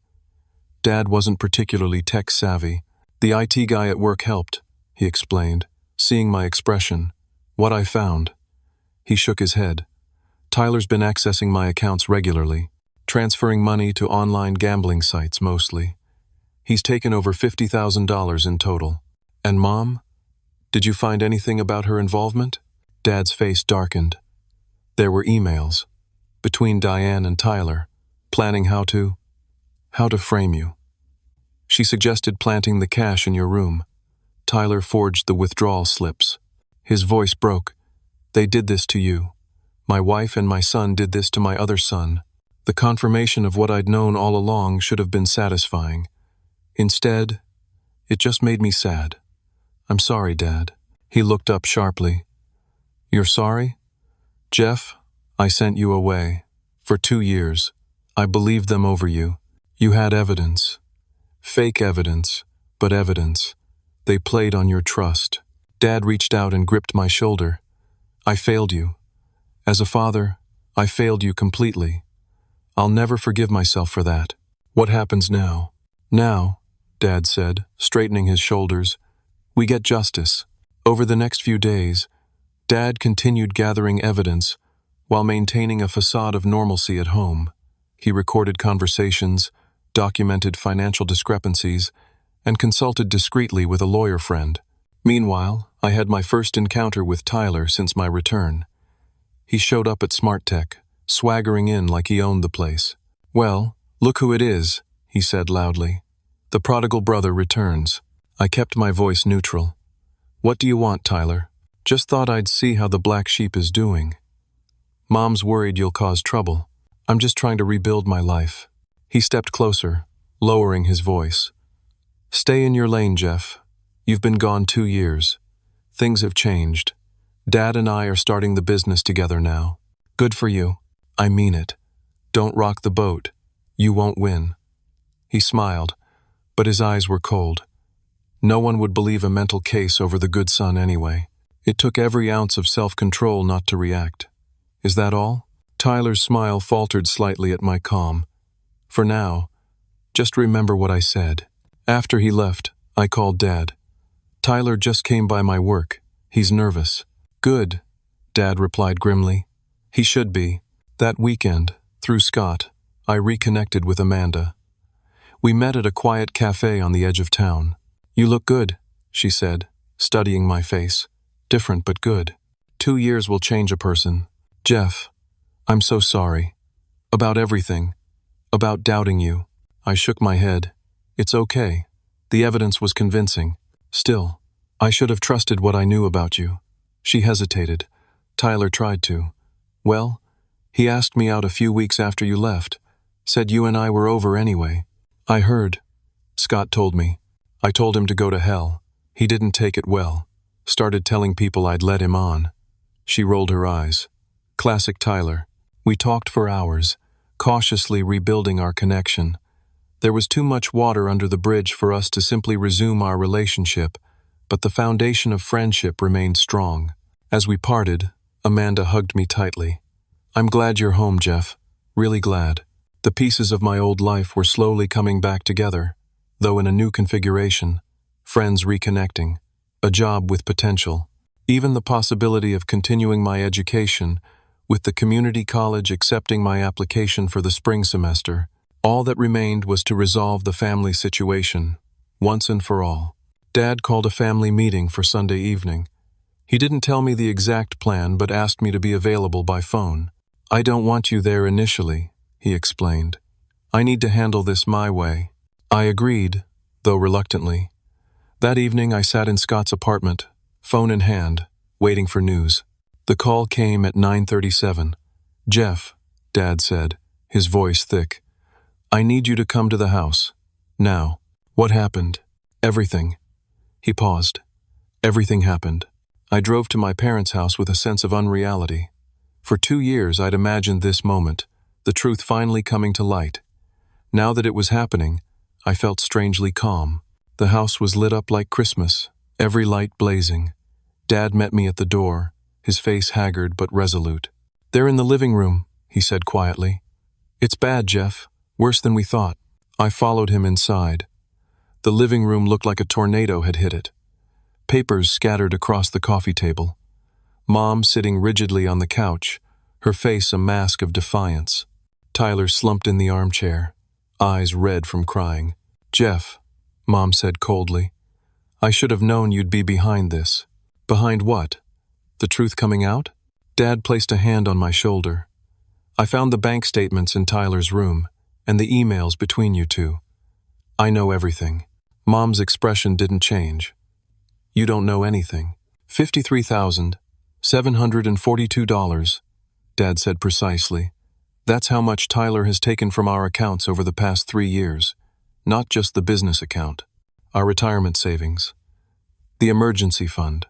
Dad wasn't particularly tech-savvy. The IT guy at work helped, he explained, seeing my expression. What I found. He shook his head. Tyler's been accessing my accounts regularly, transferring money to online gambling sites mostly. He's taken over $50,000 in total. And Mom? Did you find anything about her involvement? Dad's face darkened. There were emails between Diane and Tyler, planning how to frame you. She suggested planting the cash in your room. Tyler forged the withdrawal slips. His voice broke. They did this to you. My wife and my son did this to my other son. The confirmation of what I'd known all along should have been satisfying. Instead, it just made me sad. I'm sorry, Dad. He looked up sharply. You're sorry? Jeff, I sent you away. For 2 years. I believed them over you. You had evidence. Fake evidence, but evidence. They played on your trust. Dad reached out and gripped my shoulder. I failed you. As a father, I failed you completely. I'll never forgive myself for that. What happens now? Now, Dad said, straightening his shoulders, we get justice. Over the next few days, Dad continued gathering evidence while maintaining a facade of normalcy at home. He recorded conversations, documented financial discrepancies, and consulted discreetly with a lawyer friend. Meanwhile, I had my first encounter with Tyler since my return. He showed up at Smart Tech, swaggering in like he owned the place. Well, look who it is, he said loudly. The prodigal brother returns. I kept my voice neutral. What do you want, Tyler? Just thought I'd see how the black sheep is doing. Mom's worried you'll cause trouble. I'm just trying to rebuild my life. He stepped closer, lowering his voice. Stay in your lane, Jeff. You've been gone 2 years. Things have changed. Dad and I are starting the business together now. Good for you. I mean it. Don't rock the boat. You won't win. He smiled, but his eyes were cold. No one would believe a mental case over the good son anyway. It took every ounce of self-control not to react. Is that all? Tyler's smile faltered slightly at my calm. For now, just remember what I said. After he left, I called Dad. Tyler just came by my work. He's nervous. Good, Dad replied grimly. He should be. That weekend, through Scott, I reconnected with Amanda. We met at a quiet cafe on the edge of town. You look good, she said, studying my face. Different but good. 2 years will change a person. Jeff, I'm so sorry. About everything. About doubting you. I shook my head. It's okay. The evidence was convincing. Still, I should have trusted what I knew about you. She hesitated. Tyler tried to. Well, he asked me out a few weeks after you left. Said you and I were over anyway. I heard. Scott told me. I told him to go to hell. He didn't take it well. Started telling people I'd led him on. She rolled her eyes. Classic Tyler. We talked for hours, cautiously rebuilding our connection. There was too much water under the bridge for us to simply resume our relationship, but the foundation of friendship remained strong. As we parted, Amanda hugged me tightly. I'm glad you're home, Jeff. Really glad. The pieces of my old life were slowly coming back together, though in a new configuration. Friends reconnecting. A job with potential. Even the possibility of continuing my education, with the community college accepting my application for the spring semester. All that remained was to resolve the family situation, once and for all. Dad called a family meeting for Sunday evening. He didn't tell me the exact plan, but asked me to be available by phone. I don't want you there initially, he explained. I need to handle this my way. I agreed, though reluctantly. That evening I sat in Scott's apartment, phone in hand, waiting for news. The call came at 9:37. Jeff, Dad said, his voice thick. I need you to come to the house. Now. What happened? Everything. He paused. Everything happened. I drove to my parents' house with a sense of unreality. For 2 years I'd imagined this moment, the truth finally coming to light. Now that it was happening, I felt strangely calm. The house was lit up like Christmas, every light blazing. Dad met me at the door, his face haggard but resolute. They're in the living room, he said quietly. It's bad, Jeff. Worse than we thought. I followed him inside. The living room looked like a tornado had hit it. Papers scattered across the coffee table. Mom sitting rigidly on the couch, her face a mask of defiance. Tyler slumped in the armchair, eyes red from crying. Jeff, Mom said coldly, I should have known you'd be behind this. Behind what? The truth coming out? Dad placed a hand on my shoulder. I found the bank statements in Tyler's room, and the emails between you two. I know everything. Mom's expression didn't change. You don't know anything. $53,742, Dad said precisely. That's how much Tyler has taken from our accounts over the past 3 years. Not just the business account. Our retirement savings. The emergency fund.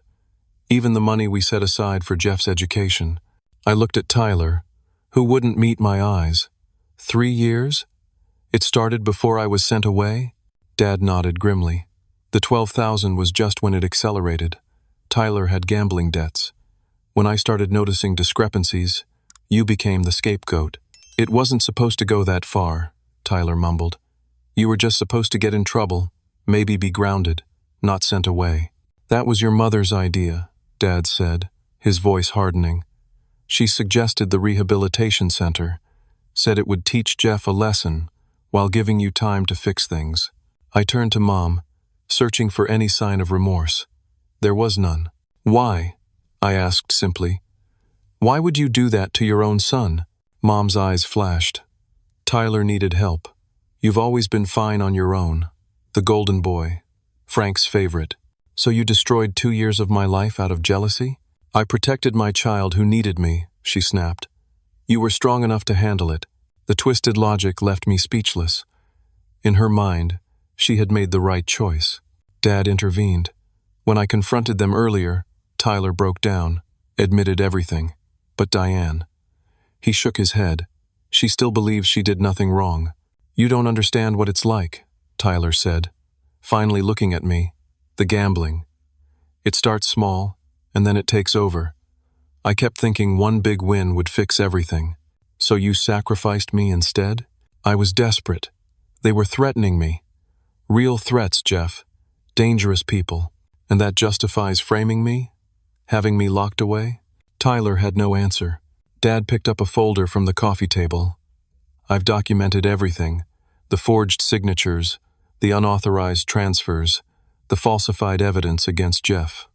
Even the money we set aside for Jeff's education. I looked at Tyler, who wouldn't meet my eyes. 3 years? It started before I was sent away? Dad nodded grimly. The 12,000 was just when it accelerated. Tyler had gambling debts. When I started noticing discrepancies, you became the scapegoat. It wasn't supposed to go that far, Tyler mumbled. You were just supposed to get in trouble, maybe be grounded, not sent away. That was your mother's idea, Dad said, his voice hardening. She suggested the rehabilitation center, said it would teach Jeff a lesson while giving you time to fix things. I turned to Mom, searching for any sign of remorse. There was none. Why? I asked simply. Why would you do that to your own son? Mom's eyes flashed. Tyler needed help. You've always been fine on your own. The golden boy. Frank's favorite. So you destroyed 2 years of my life out of jealousy? I protected my child who needed me, she snapped. You were strong enough to handle it. The twisted logic left me speechless. In her mind, she had made the right choice. Dad intervened. When I confronted them earlier, Tyler broke down, admitted everything. But Diane. He shook his head. She still believes she did nothing wrong. You don't understand what it's like, Tyler said, finally looking at me. The gambling. It starts small, and then it takes over. I kept thinking one big win would fix everything. So you sacrificed me instead? I was desperate. They were threatening me. Real threats, Jeff. Dangerous people. And that justifies framing me? Having me locked away? Tyler had no answer. Dad picked up a folder from the coffee table. I've documented everything. The forged signatures, the unauthorized transfers, the falsified evidence against Jeff.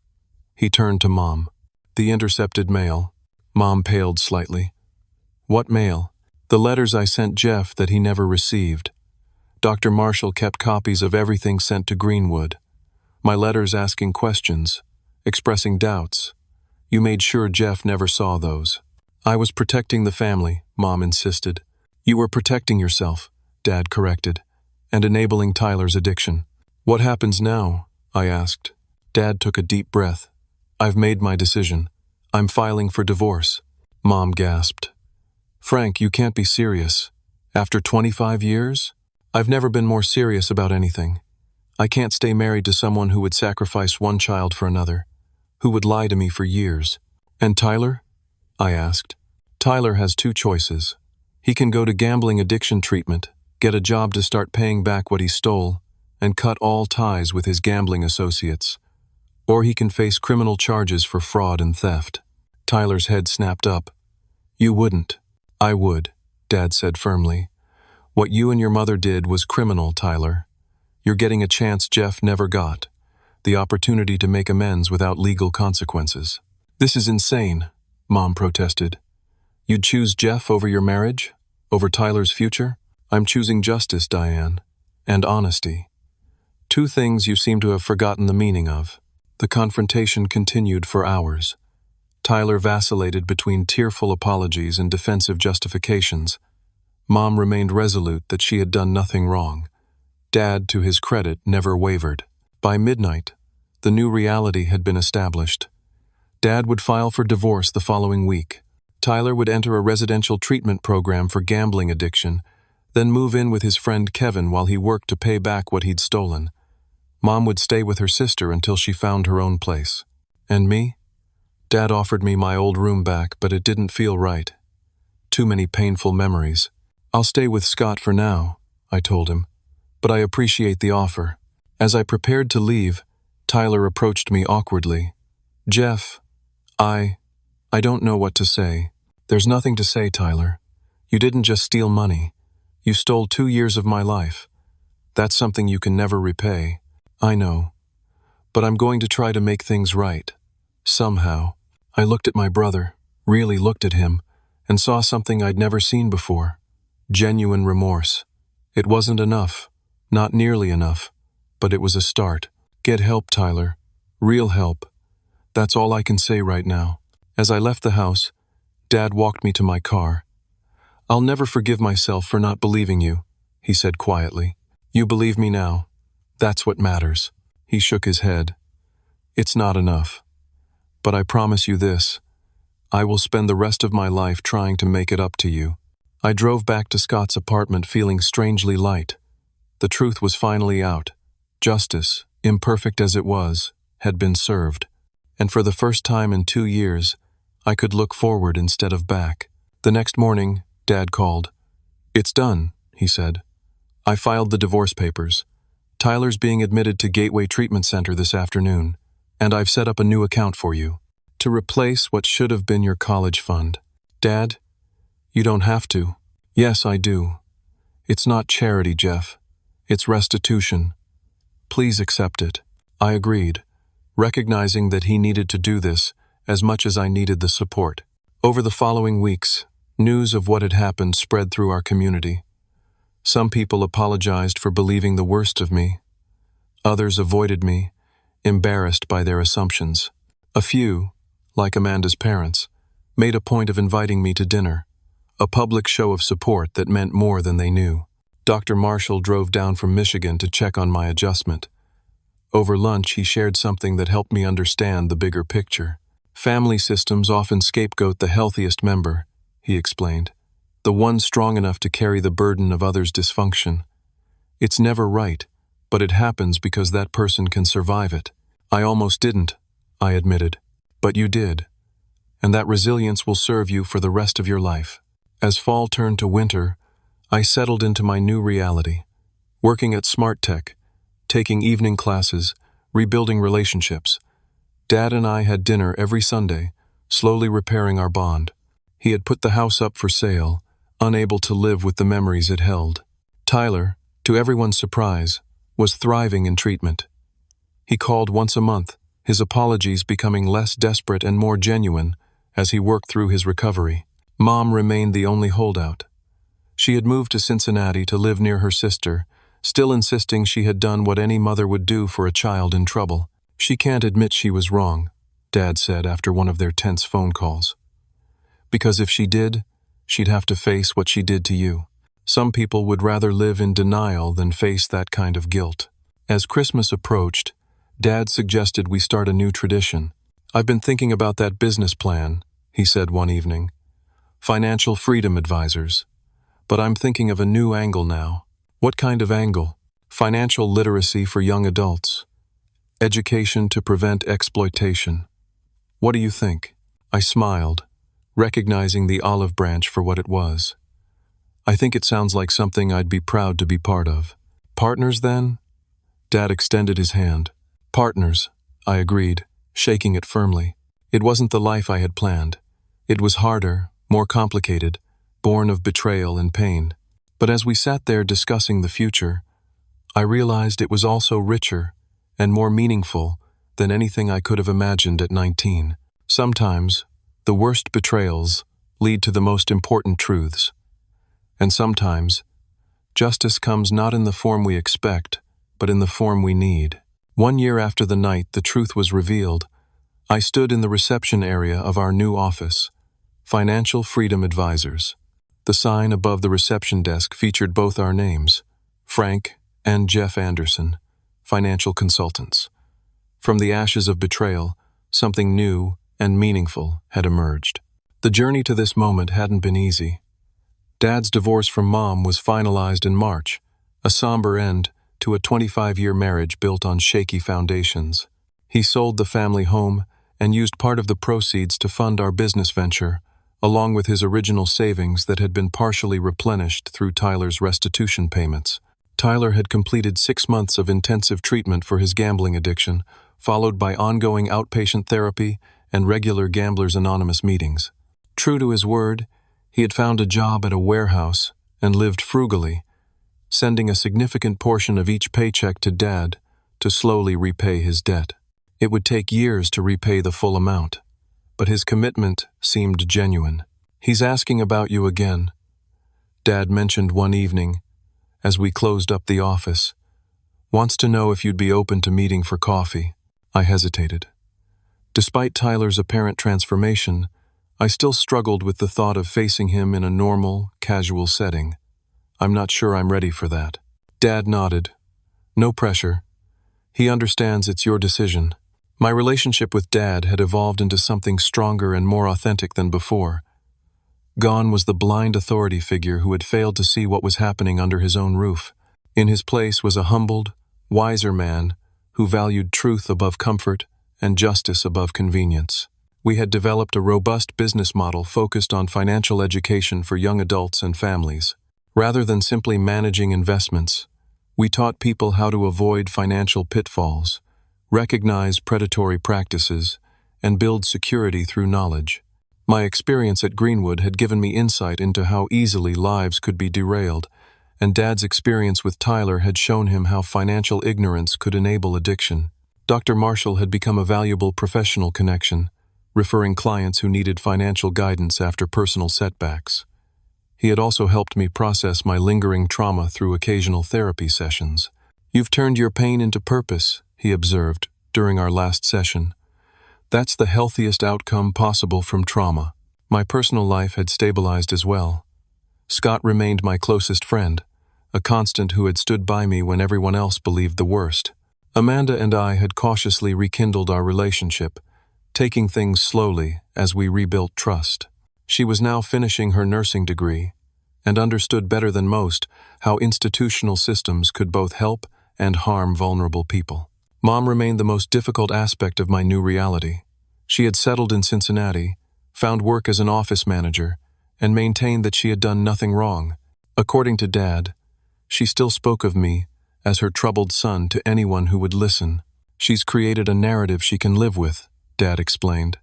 He turned to Mom. The intercepted mail. Mom paled slightly. What mail? The letters I sent Jeff that he never received. Dr. Marshall kept copies of everything sent to Greenwood. My letters asking questions, expressing doubts. You made sure Jeff never saw those. I was protecting the family, Mom insisted. You were protecting yourself, Dad corrected, and enabling Tyler's addiction. What happens now? I asked. Dad took a deep breath. I've made my decision. I'm filing for divorce. Mom gasped. Frank, you can't be serious. After 25 years? I've never been more serious about anything. I can't stay married to someone who would sacrifice one child for another, who would lie to me for years. And Tyler? I asked. Tyler has 2 choices. He can go to gambling addiction treatment, get a job to start paying back what he stole, and cut all ties with his gambling associates. Or he can face criminal charges for fraud and theft. Tyler's head snapped up. You wouldn't. I would, Dad said firmly. What you and your mother did was criminal, Tyler. You're getting a chance Jeff never got. The opportunity to make amends without legal consequences. This is insane, Mom protested. You'd choose Jeff over your marriage? Over Tyler's future? I'm choosing justice, Diane. And honesty. 2 things you seem to have forgotten the meaning of. The confrontation continued for hours. Tyler vacillated between tearful apologies and defensive justifications. Mom remained resolute that she had done nothing wrong. Dad, to his credit, never wavered. By midnight, the new reality had been established. Dad would file for divorce the following week. Tyler would enter a residential treatment program for gambling addiction, then move in with his friend Kevin while he worked to pay back what he'd stolen. Mom would stay with her sister until she found her own place. And me? Dad offered me my old room back, but it didn't feel right. Too many painful memories. I'll stay with Scott for now, I told him, but I appreciate the offer. As I prepared to leave, Tyler approached me awkwardly. Jeff, I don't know what to say. There's nothing to say, Tyler. You didn't just steal money. You stole 2 years of my life. That's something you can never repay. I know. But I'm going to try to make things right. Somehow. I looked at my brother, really looked at him, and saw something I'd never seen before. Genuine remorse. It wasn't enough. Not nearly enough. But it was a start. Get help, Tyler. Real help. That's all I can say right now. As I left the house, Dad walked me to my car. I'll never forgive myself for not believing you, he said quietly. You believe me now. That's what matters. He shook his head. It's not enough. But I promise you this. I will spend the rest of my life trying to make it up to you. I drove back to Scott's apartment feeling strangely light. The truth was finally out. Justice, imperfect as it was, had been served. And for the first time in 2 years, I could look forward instead of back. The next morning, Dad called. "It's done," he said. "I filed the divorce papers. Tyler's being admitted to Gateway Treatment Center this afternoon, and I've set up a new account for you to replace what should have been your college fund." "Dad, you don't have to." "Yes, I do. It's not charity, Jeff. It's restitution. Please accept it." I agreed, recognizing that he needed to do this as much as I needed the support. Over the following weeks, news of what had happened spread through our community. Some people apologized for believing the worst of me. Others avoided me, embarrassed by their assumptions. A few, like Amanda's parents, made a point of inviting me to dinner, a public show of support that meant more than they knew. Dr. Marshall drove down from Michigan to check on my adjustment. Over lunch, he shared something that helped me understand the bigger picture. "Family systems often scapegoat the healthiest member," he explained, "the one strong enough to carry the burden of others' dysfunction. It's never right, but it happens because that person can survive it." "I almost didn't," I admitted. "But you did, and that resilience will serve you for the rest of your life." As fall turned to winter, I settled into my new reality, working at Smart Tech, taking evening classes, rebuilding relationships. Dad and I had dinner every Sunday, slowly repairing our bond. He had put the house up for sale, unable to live with the memories it held. Tyler, to everyone's surprise, was thriving in treatment. He called once a month, his apologies becoming less desperate and more genuine as he worked through his recovery. Mom remained the only holdout. She had moved to Cincinnati to live near her sister, still insisting she had done what any mother would do for a child in trouble. "She can't admit she was wrong," Dad said after one of their tense phone calls. "Because if she did, she'd have to face what she did to you. Some people would rather live in denial than face that kind of guilt." As Christmas approached, Dad suggested we start a new tradition. "I've been thinking about that business plan," he said one evening. "Financial freedom advisors. But I'm thinking of a new angle now." "What kind of angle?" "Financial literacy for young adults. Education to prevent exploitation. What do you think?" I smiled, recognizing the olive branch for what it was. "I think it sounds like something I'd be proud to be part of." "Partners, then?" Dad extended his hand. "Partners," I agreed, shaking it firmly. It wasn't the life I had planned. It was harder, more complicated, born of betrayal and pain. But as we sat there discussing the future, I realized it was also richer and more meaningful than anything I could have imagined at 19. Sometimes, the worst betrayals lead to the most important truths. And sometimes, justice comes not in the form we expect, but in the form we need. 1 year after the night the truth was revealed, I stood in the reception area of our new office, Financial Freedom Advisors. The sign above the reception desk featured both our names, Frank and Jeff Anderson, financial consultants. From the ashes of betrayal, something new and meaningful had emerged. The journey to this moment hadn't been easy. Dad's divorce from Mom was finalized in March, a somber end to a 25-year marriage built on shaky foundations. He sold the family home and used part of the proceeds to fund our business venture, along with his original savings that had been partially replenished through Tyler's restitution payments. Tyler had completed 6 months of intensive treatment for his gambling addiction, followed by ongoing outpatient therapy and regular Gamblers Anonymous meetings. True to his word, he had found a job at a warehouse and lived frugally, sending a significant portion of each paycheck to Dad to slowly repay his debt. It would take years to repay the full amount, but his commitment seemed genuine. "He's asking about you again," Dad mentioned one evening as we closed up the office. "Wants to know if you'd be open to meeting for coffee." I hesitated. Despite Tyler's apparent transformation, I still struggled with the thought of facing him in a normal, casual setting. "I'm not sure I'm ready for that." Dad nodded. "No pressure. He understands it's your decision." My relationship with Dad had evolved into something stronger and more authentic than before. Gone was the blind authority figure who had failed to see what was happening under his own roof. In his place was a humbled, wiser man who valued truth above comfort and justice above convenience. We had developed a robust business model focused on financial education for young adults and families. Rather than simply managing investments, we taught people how to avoid financial pitfalls, recognize predatory practices, and build security through knowledge. My experience at Greenwood had given me insight into how easily lives could be derailed, and Dad's experience with Tyler had shown him how financial ignorance could enable addiction. Dr. Marshall had become a valuable professional connection, referring clients who needed financial guidance after personal setbacks. He had also helped me process my lingering trauma through occasional therapy sessions. "You've turned your pain into purpose," he observed during our last session. "That's the healthiest outcome possible from trauma." My personal life had stabilized as well. Scott remained my closest friend, a constant who had stood by me when everyone else believed the worst. Amanda and I had cautiously rekindled our relationship, taking things slowly as we rebuilt trust. She was now finishing her nursing degree and understood better than most how institutional systems could both help and harm vulnerable people. Mom remained the most difficult aspect of my new reality. She had settled in Cincinnati, found work as an office manager, and maintained that she had done nothing wrong. According to Dad, she still spoke of me as her troubled son to anyone who would listen. "She's created a narrative she can live with," Dad explained.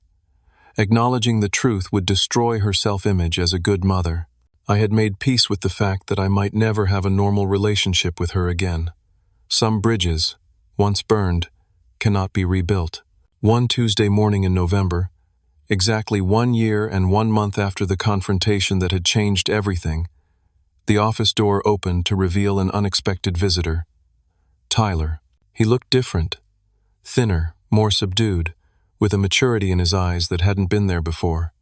Acknowledging the truth would destroy her self-image as a good mother. I had made peace with the fact that I might never have a normal relationship with her again. Some bridges, once burned, cannot be rebuilt. One Tuesday morning in November, exactly 1 year and 1 month after the confrontation that had changed everything, the office door opened to reveal an unexpected visitor. Tyler. He looked different, thinner, more subdued, with a maturity in his eyes that hadn't been there before.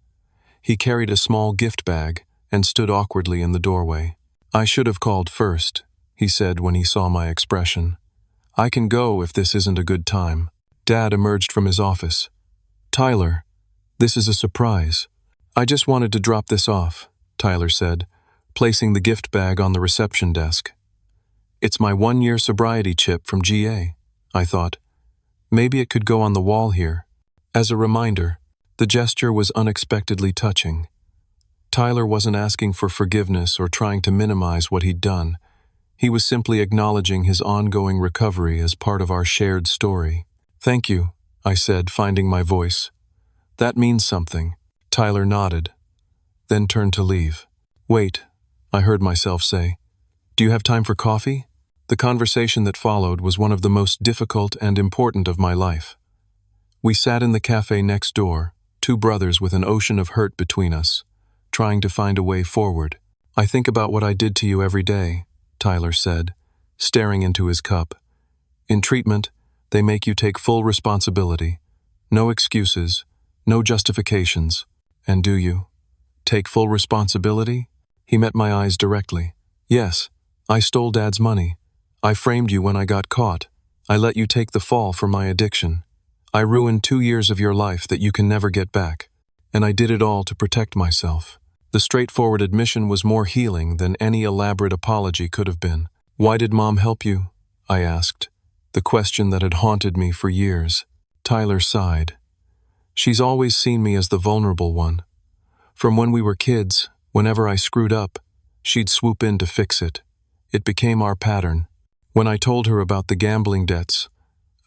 He carried a small gift bag and stood awkwardly in the doorway. "I should have called first," he said when he saw my expression. "I can go if this isn't a good time." Dad emerged from his office. "Tyler, this is a surprise. I just wanted to drop this off," Tyler said, placing the gift bag on the reception desk. "It's my 1-year sobriety chip from GA," I thought. "Maybe it could go on the wall here." As a reminder, the gesture was unexpectedly touching. Tyler wasn't asking for forgiveness or trying to minimize what he'd done. He was simply acknowledging his ongoing recovery as part of our shared story. "Thank you," I said, finding my voice. "That means something." Tyler nodded, then turned to leave. "Wait," I heard myself say. "Do you have time for coffee?" The conversation that followed was one of the most difficult and important of my life. We sat in the cafe next door, two brothers with an ocean of hurt between us, trying to find a way forward. "I think about what I did to you every day," Tyler said, staring into his cup. "In treatment, they make you take full responsibility. No excuses, no justifications. And do you take full responsibility?" He met my eyes directly. "Yes, I stole Dad's money. I framed you when I got caught. I let you take the fall for my addiction. I ruined 2 years of your life that you can never get back. And I did it all to protect myself." The straightforward admission was more healing than any elaborate apology could have been. "Why did Mom help you?" I asked, the question that had haunted me for years. Tyler sighed. "She's always seen me as the vulnerable one. From when we were kids, whenever I screwed up, she'd swoop in to fix it. It became our pattern. When I told her about the gambling debts,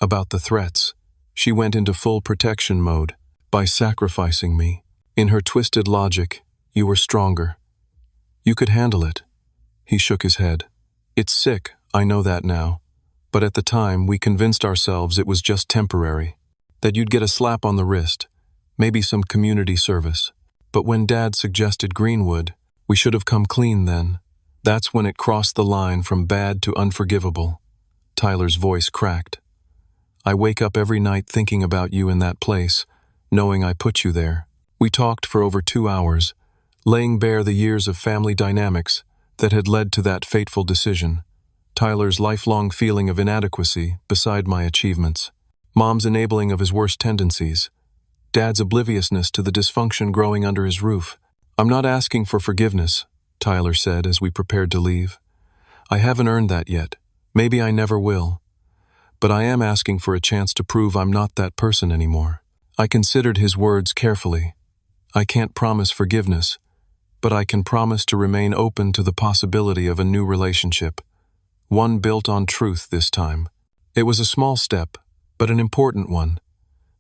about the threats, she went into full protection mode by sacrificing me. In her twisted logic, you were stronger. You could handle it." He shook his head. "It's sick, I know that now. But at the time, we convinced ourselves it was just temporary, that you'd get a slap on the wrist, maybe some community service. But when Dad suggested Greenwood, we should have come clean then. That's when it crossed the line from bad to unforgivable." Tyler's voice cracked. "I wake up every night thinking about you in that place, knowing I put you there." We talked for over 2 hours, laying bare the years of family dynamics that had led to that fateful decision. Tyler's lifelong feeling of inadequacy beside my achievements. Mom's enabling of his worst tendencies. Dad's obliviousness to the dysfunction growing under his roof. "I'm not asking for forgiveness," Tyler said as we prepared to leave. "I haven't earned that yet. Maybe I never will. but I am asking for a chance to prove I'm not that person anymore." I considered his words carefully. I can't promise forgiveness, but I can promise to remain open to the possibility of a new relationship, one built on truth this time. It was a small step, but an important one,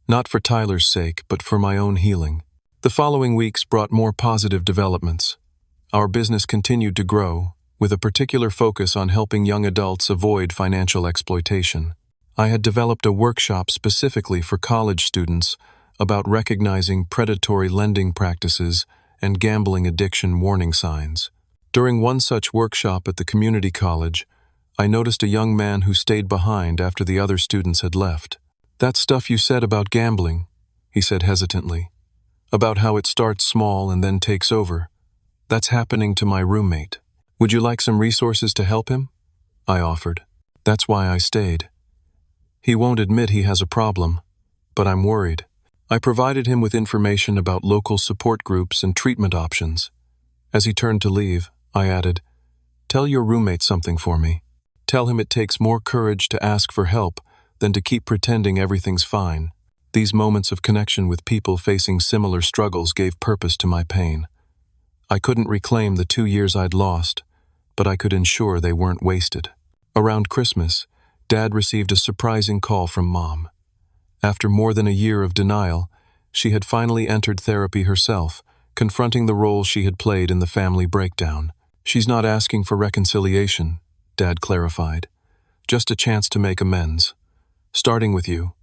not for Tyler's sake, but for my own healing. The following weeks brought more positive developments. Our business continued to grow, with a particular focus on helping young adults avoid financial exploitation. I had developed a workshop specifically for college students about recognizing predatory lending practices and gambling addiction warning signs. During one such workshop at the community college, I noticed a young man who stayed behind after the other students had left. "That stuff you said about gambling," he said hesitantly, "about how it starts small and then takes over. That's happening to my roommate. Would you like some resources to help him?" I offered. "That's why I stayed. He won't admit he has a problem, but I'm worried." I provided him with information about local support groups and treatment options. As he turned to leave, I added, "Tell your roommate something for me. Tell him it takes more courage to ask for help than to keep pretending everything's fine." These moments of connection with people facing similar struggles gave purpose to my pain. I couldn't reclaim the 2 years I'd lost, but I could ensure they weren't wasted. Around Christmas, Dad received a surprising call from Mom. After more than a year of denial, she had finally entered therapy herself, confronting the role she had played in the family breakdown. "She's not asking for reconciliation," Dad clarified. "Just a chance to make amends. Starting with you,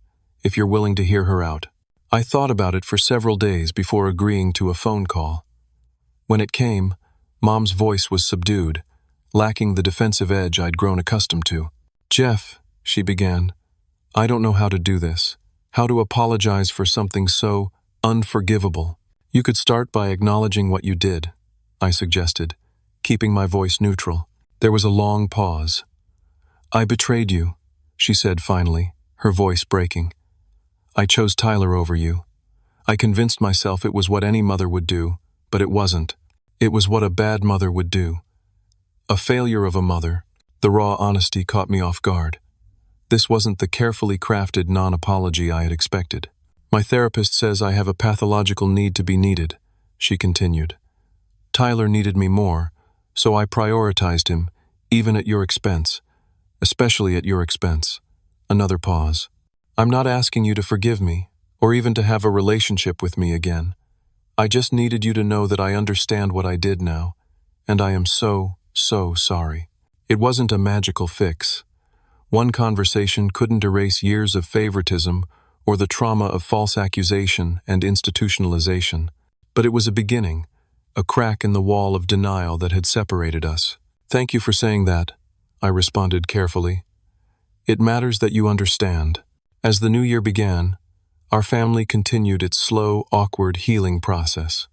if you're willing to hear her out." I thought about it for several days before agreeing to a phone call. When it came, Mom's voice was subdued, lacking the defensive edge I'd grown accustomed to. "Jeff," she began, "I don't know how to do this. How to apologize for something so unforgivable." "You could start by acknowledging what you did," I suggested, keeping my voice neutral. There was a long pause. "I betrayed you," she said finally, her voice breaking. "I chose Tyler over you. I convinced myself it was what any mother would do, but it wasn't. It was what a bad mother would do. A failure of a mother." The raw honesty caught me off guard. This wasn't the carefully crafted non-apology I had expected. "My therapist says I have a pathological need to be needed," she continued. "Tyler needed me more, so I prioritized him, even at your expense. Especially at your expense." Another pause. "I'm not asking you to forgive me, or even to have a relationship with me again. I just needed you to know that I understand what I did now, and I am so sorry." It wasn't a magical fix. One conversation couldn't erase years of favoritism or the trauma of false accusation and institutionalization. But it was a beginning, a crack in the wall of denial that had separated us. "Thank you for saying that," I responded carefully. "It matters that you understand." As the new year began, our family continued its slow, awkward healing process.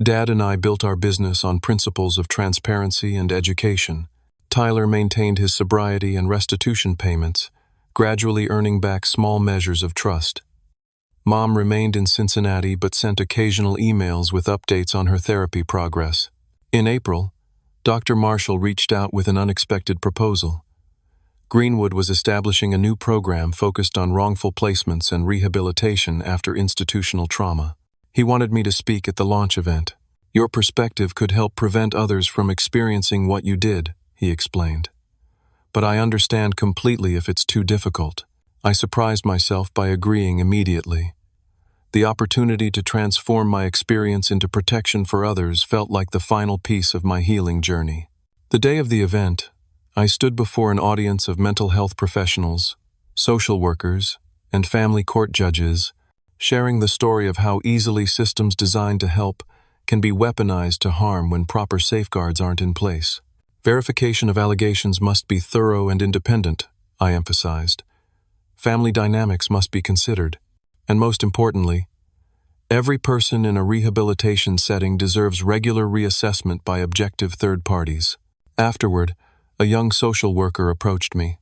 Dad and I built our business on principles of transparency and education. Tyler maintained his sobriety and restitution payments, gradually earning back small measures of trust. Mom remained in Cincinnati but sent occasional emails with updates on her therapy progress. In April, Dr. Marshall reached out with an unexpected proposal. Greenwood was establishing a new program focused on wrongful placements and rehabilitation after institutional trauma. He wanted me to speak at the launch event. "Your perspective could help prevent others from experiencing what you did," he explained. "But I understand completely if it's too difficult." I surprised myself by agreeing immediately. The opportunity to transform my experience into protection for others felt like the final piece of my healing journey. The day of the event, I stood before an audience of mental health professionals, social workers, and family court judges, sharing the story of how easily systems designed to help can be weaponized to harm when proper safeguards aren't in place. Verification of allegations must be thorough and independent, I emphasized. Family dynamics must be considered. And most importantly, every person in a rehabilitation setting deserves regular reassessment by objective third parties. Afterward, a young social worker approached me.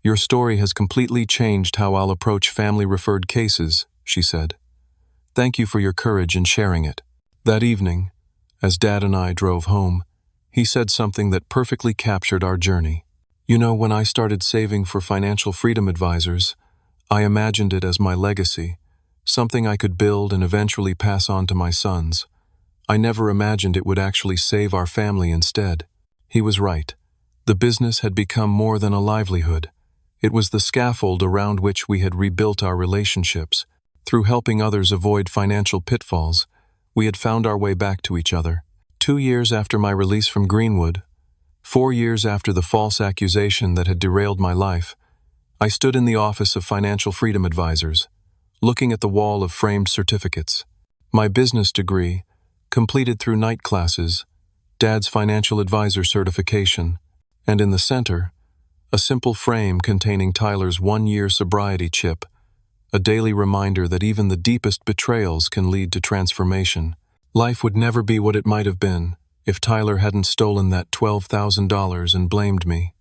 "Your story has completely changed how I'll approach family-referred cases," she said. "Thank you for your courage in sharing it." That evening, as Dad and I drove home, he said something that perfectly captured our journey. You know, when I started saving for financial freedom advisors, I imagined it as my legacy, something I could build and eventually pass on to my sons. I never imagined it would actually save our family instead. He was right. The business had become more than a livelihood. It was the scaffold around which we had rebuilt our relationships. Through helping others avoid financial pitfalls, we had found our way back to each other. 2 years after my release from Greenwood, 4 years after the false accusation that had derailed my life, I stood in the office of Financial Freedom Advisors, looking at the wall of framed certificates. My business degree, completed through night classes, Dad's financial advisor certification, and in the center, a simple frame containing Tyler's 1-year sobriety chip, a daily reminder that even the deepest betrayals can lead to transformation. Life would never be what it might have been if Tyler hadn't stolen that $12,000 and blamed me.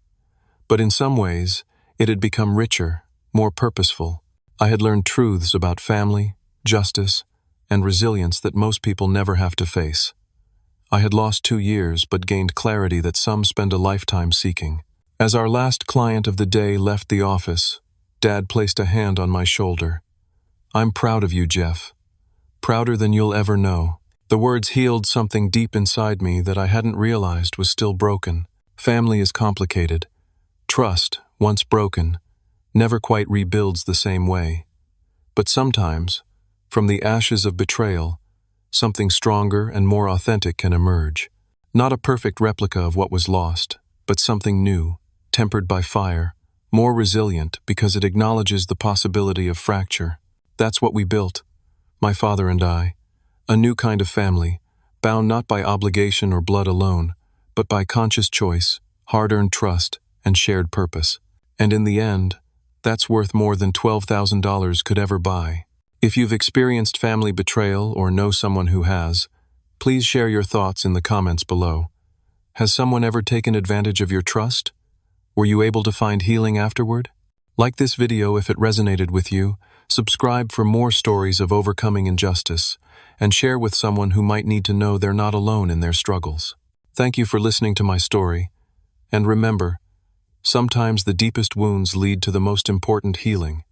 But in some ways, it had become richer, more purposeful. I had learned truths about family, justice, and resilience that most people never have to face. I had lost 2 years but gained clarity that some spend a lifetime seeking. As our last client of the day left the office, Dad placed a hand on my shoulder. "I'm proud of you, Jeff. Prouder than you'll ever know." The words healed something deep inside me that I hadn't realized was still broken. Family is complicated. Trust, once broken, never quite rebuilds the same way. But sometimes, from the ashes of betrayal, something stronger and more authentic can emerge. Not a perfect replica of what was lost, but something new, tempered by fire, more resilient because it acknowledges the possibility of fracture. That's what we built, my father and I. A new kind of family, bound not by obligation or blood alone, but by conscious choice, hard-earned trust, and shared purpose. And in the end, that's worth more than $12,000 could ever buy. If you've experienced family betrayal or know someone who has, please share your thoughts in the comments below. Has someone ever taken advantage of your trust? Were you able to find healing afterward? Like this video if it resonated with you, subscribe for more stories of overcoming injustice, and share with someone who might need to know they're not alone in their struggles. Thank you for listening to my story, and remember, sometimes the deepest wounds lead to the most important healing.